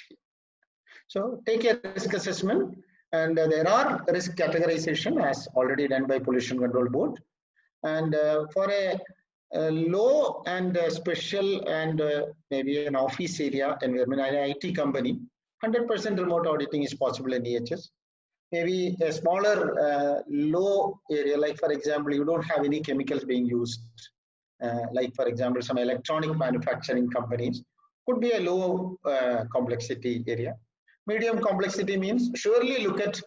So take a risk assessment, and there are risk categorization as already done by Pollution Control Board. And for a low and special and maybe an office area environment, an IT company, 100% remote auditing is possible in EHS. maybe a smaller low area, like for example, you don't have any chemicals being used. Like for example, some electronic manufacturing companies could be a low complexity area. Medium complexity means surely look at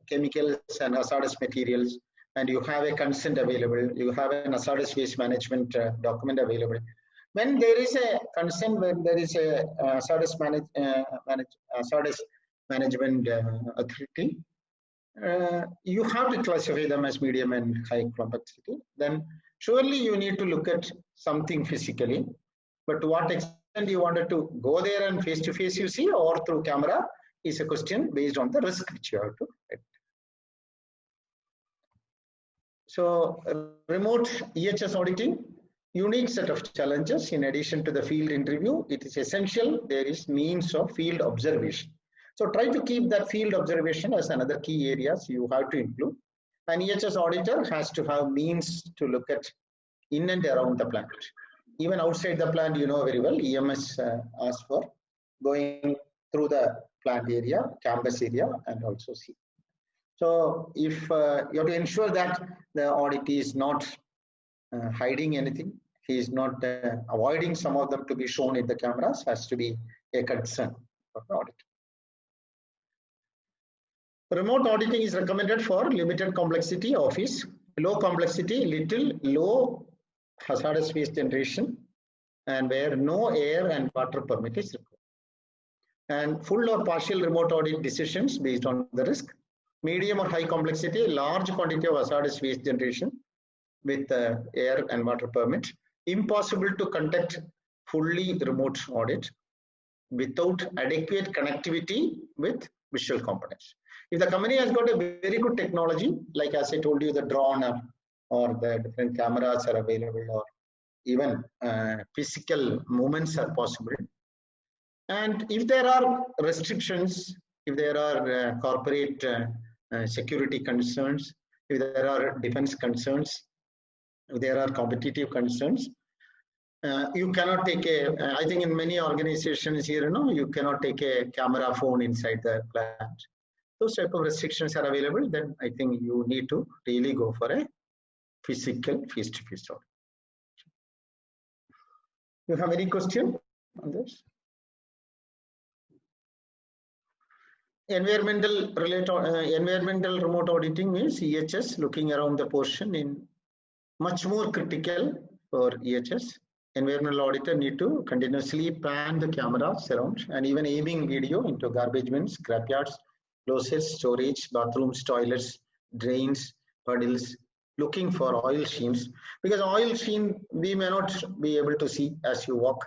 chemicals and hazardous materials, and you have a consent available, you have an hazardous waste management document available. When there is a consent, when there is a hazardous management authority, you have to classify them as medium and high complexity. Then surely you need to look at something physically, but to what extent you wanted to go there and face to face you see, or through camera, is a question based on the risk which you have to get. So remote EHS auditing, unique set of challenges. In addition to the field interview, it is essential there is means of field observation. So try to keep that field observation as another key areas you have to include. An EHS auditor has to have means to look at in and around the plant. Even outside the plant, you know very well, EMS asks for going through the plant area, campus area, and also see. So if you have to ensure that the auditee is not hiding anything, he is not avoiding some of them to be shown in the cameras, has to be a concern of the audit. Remote auditing is recommended for limited complexity office, low complexity, little, low hazardous waste generation, and where no air and water permit is required. And full or partial remote audit decisions based on the risk. Medium or high complexity, large quantity of hazardous waste generation with air and water permit. Impossible to conduct fully remote audit without adequate connectivity with visual components. If the company has got a very good technology, like as I told you, the drone or the different cameras are available, or even physical movements are possible. And if there are restrictions, if there are corporate security concerns, if there are defense concerns, if there are competitive concerns, you cannot take I think in many organizations here, you cannot take a camera phone inside the plant. Those type of restrictions are available, then I think you need to really go for a physical face-to-face audit. You have any question on this? Environmental remote auditing means EHS looking around the portion in much more critical for EHS. Environmental auditor need to continuously pan the cameras around and even aiming video into garbage bins, scrapyards, closets, storage, bathrooms, toilets, drains, puddles, looking for oil seams, because oil seam we may not be able to see as you walk.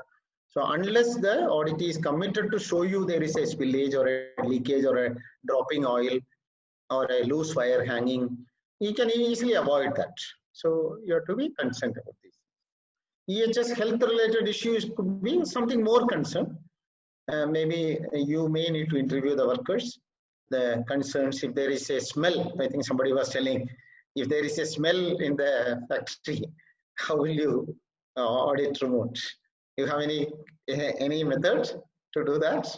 So unless the auditee is committed to show you there is a spillage or a leakage or a dropping oil or a loose wire hanging, you can easily avoid that. So you have to be concerned about this. EHS health related issues could be something more concerned. Maybe you may need to interview the workers. The concerns, if there is a smell, I think somebody was telling, if there is a smell in the factory, how will you audit remote? You have any method to do that?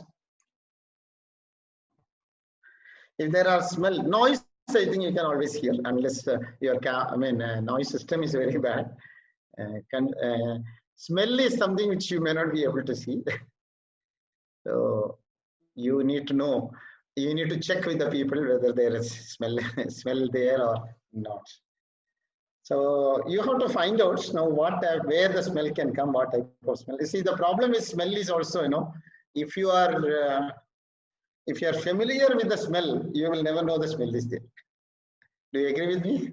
If there are smell, noise, I think you can always hear, unless your noise system is very bad. Smell is something which you may not be able to see. So you need to know. You need to check with the people whether there is smell there or not. So you have to find out now where the smell can come, what type of smell. You see, the problem with smell is also, if you are familiar with the smell, you will never know the smell is there. Do you agree with me?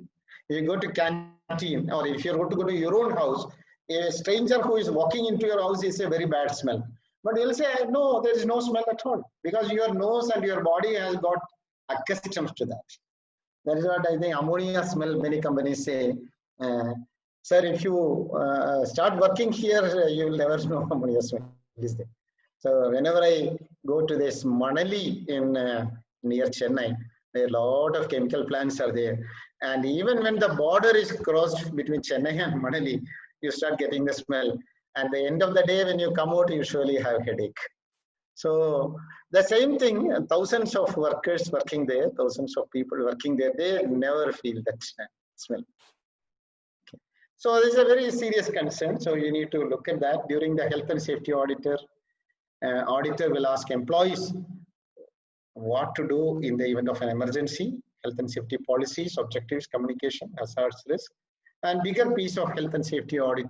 If you go to canteen, or if you are going to go to your own house, a stranger who is walking into your house is a very bad smell. But you'll say, no, there is no smell at all, because your nose and your body has got accustomed to that. That is what I think ammonia smell, many companies say, sir, if you start working here, you will never know ammonia smell is there. So whenever I go to this Manali in near Chennai, a lot of chemical plants are there. And even when the border is crossed between Chennai and Manali, you start getting the smell. At the end of the day, when you come out, you usually have a headache. So the same thing, thousands of workers working there, thousands of people working there, they never feel that smell. Okay. So this is a very serious concern. So you need to look at that during the health and safety auditor. Auditor will ask employees what to do in the event of an emergency, health and safety policies, objectives, communication, hazards, risk, and bigger piece of health and safety audit,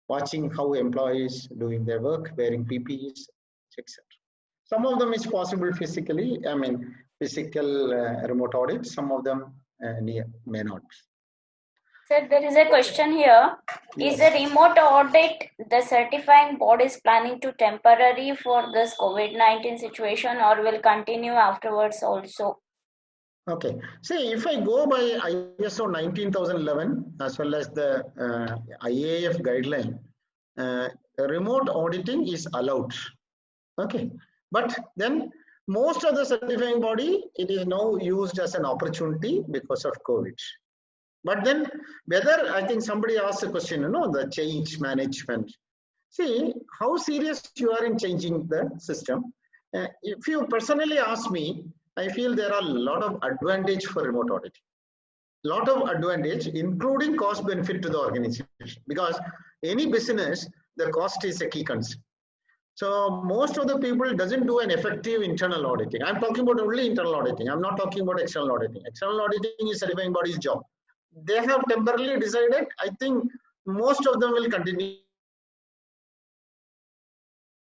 watching how employees doing their work, wearing PPEs, etc. Some of them is possible physically, physical remote audit, some of them may not. Sir, there is a question here. Yes. Is a remote audit the certifying body is planning to temporary for this COVID-19 situation or will continue afterwards also? Okay. See, if I go by ISO 19011 as well as the IAF guideline, remote auditing is allowed. Okay. But then most of the certifying body, it is now used as an opportunity because of COVID. But then whether, I think somebody asked a question, the change management. See, how serious you are in changing the system. If you personally ask me, I feel there are a lot of advantage for remote auditing. Lot of advantage, including cost benefit to the organization. Because any business, the cost is a key concern. So most of the people doesn't do an effective internal auditing. I'm talking about only internal auditing. I'm not talking about external auditing. External auditing is certifying body's job. They have temporarily decided, I think most of them will continue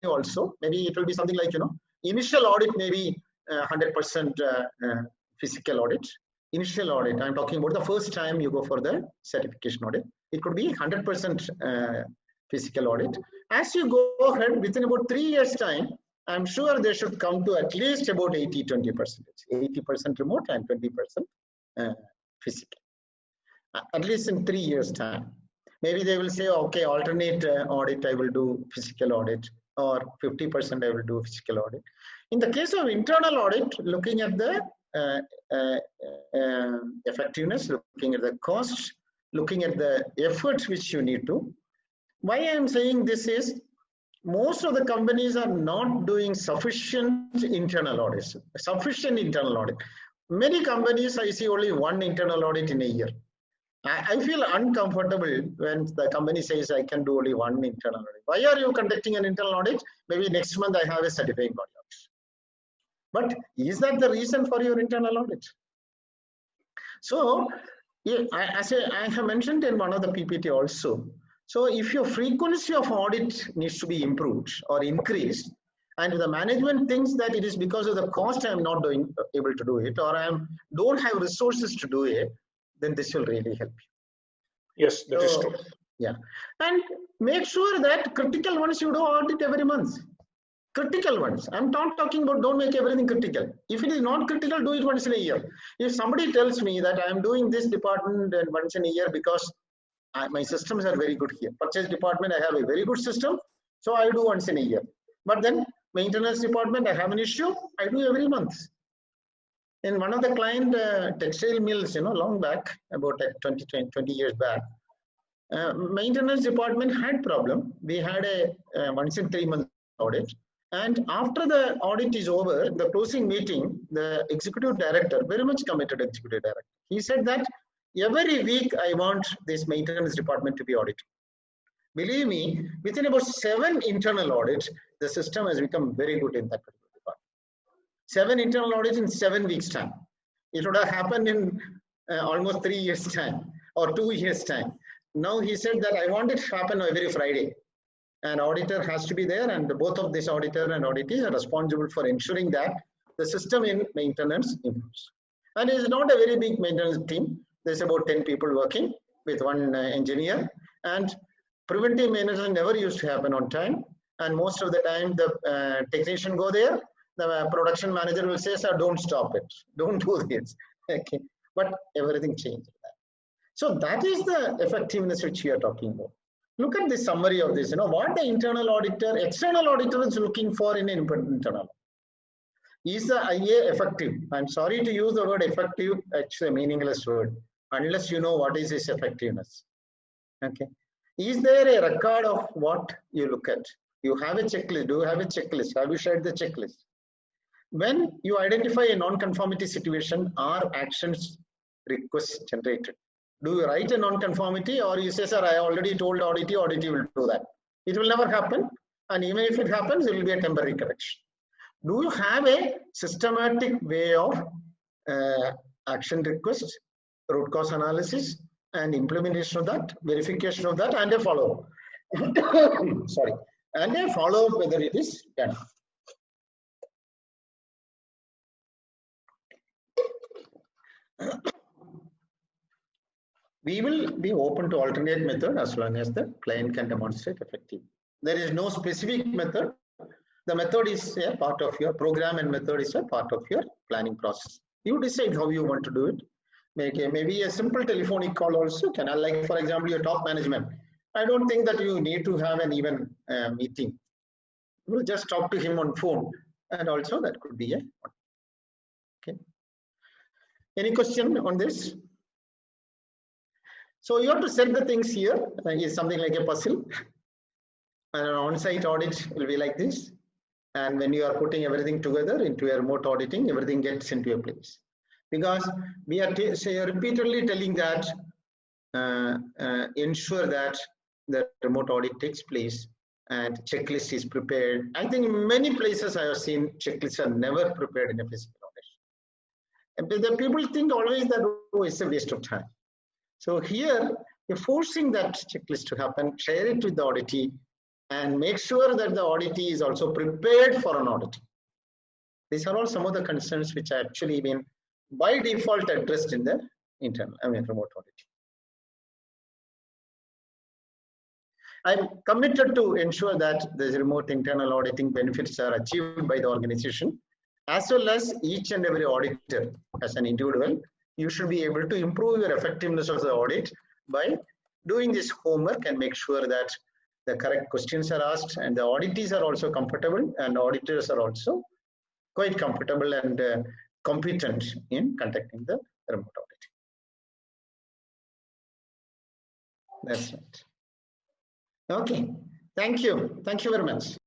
also. Maybe it will be something like, initial audit maybe 100% physical audit. Initial audit, I'm talking about the first time you go for the certification audit. It could be 100% physical audit. As you go ahead, within about 3 years time, I'm sure they should come to at least about 80-20%. 80% remote and 20% physical. At least in 3 years time. Maybe they will say, okay, alternate audit, I will do physical audit, or 50% I will do physical audit. In the case of internal audit, looking at the effectiveness, looking at the cost, looking at the efforts which you need to. Why I am saying this is, most of the companies are not doing sufficient internal audits. Many companies, I see only one internal audit in a year. I feel uncomfortable when the company says I can do only one internal audit. Why are you conducting an internal audit? Maybe next month I have a certifying body audit. But is that the reason for your internal audit? So, as I have mentioned in one of the PPT also, so if your frequency of audit needs to be improved or increased, and the management thinks that it is because of the cost I am not able to do it, or I don't have resources to do it, then this will really help you. Yes, that is true. Yeah. And make sure that critical ones you do audit every month. Critical ones. I'm not talking about don't make everything critical. If it is not critical, do it once in a year. If somebody tells me that I am doing this department once in a year because my systems are very good here. Purchase department, I have a very good system. So I do once in a year. But then maintenance department, I have an issue. I do every month. In one of the client textile mills, long back, about 20 years back, maintenance department had problem. We had a once in 3 months audit. And after the audit is over, the closing meeting, the executive director, very much committed executive director, he said that every week I want this maintenance department to be audited. Believe me, within about 7 internal audits, the system has become very good in that particular department. 7 internal audits in 7 weeks time. It would have happened in almost 3 years time or 2 years time. Now he said that I want it to happen every Friday. An auditor has to be there, and both of this auditor and auditee are responsible for ensuring that the system in maintenance improves. And it is not a very big maintenance team. There's about 10 people working with one engineer, and preventive maintenance never used to happen on time. And most of the time, the technician go there, the production manager will say, sir, don't stop it. Don't do this. Okay. But everything changed. So that is the effectiveness which we are talking about. Look at the summary of this. What the internal auditor, external auditor is looking for in an internal. Is the IA effective? I'm sorry to use the word effective. It's a meaningless word unless you know what is its effectiveness. Okay. Is there a record of what you look at? You have a checklist. Do you have a checklist? Have you shared the checklist? When you identify a non-conformity situation, are actions requests generated? Do you write a non-conformity, or you say, sir, I already told auditee will do that? It will never happen. And even if it happens, it will be a temporary correction. Do you have a systematic way of action request, root cause analysis, and implementation of that, verification of that, and a follow-up? Sorry, and a follow-up whether it is done. We will be open to alternate method as long as the client can demonstrate effective. There is no specific method. The method is a part of your program, and method is a part of your planning process. You decide how you want to do it. Maybe a simple telephonic call also can, like for example, your top management. I don't think that you need to have an even meeting. You will just talk to him on phone, and also that could be a okay. Any question on this? So you have to set the things here. It's something like a puzzle. And an on-site audit will be like this. And when you are putting everything together into a remote auditing, everything gets into a place. Because we are repeatedly telling that ensure that the remote audit takes place and checklist is prepared. I think many places I have seen checklists are never prepared in a physical audit. And the people think always that, oh, it's a waste of time. So here, you're forcing that checklist to happen, share it with the auditee, and make sure that the auditee is also prepared for an audit. These are all some of the concerns which are actually been by default addressed in the remote auditing. I'm committed to ensure that the remote internal auditing benefits are achieved by the organization, as well as each and every auditor as an individual. You should be able to improve your effectiveness of the audit by doing this homework and make sure that the correct questions are asked, and the auditees are also comfortable, and auditors are also quite comfortable and competent in conducting the remote auditing. That's it. Okay. Thank you. Thank you very much.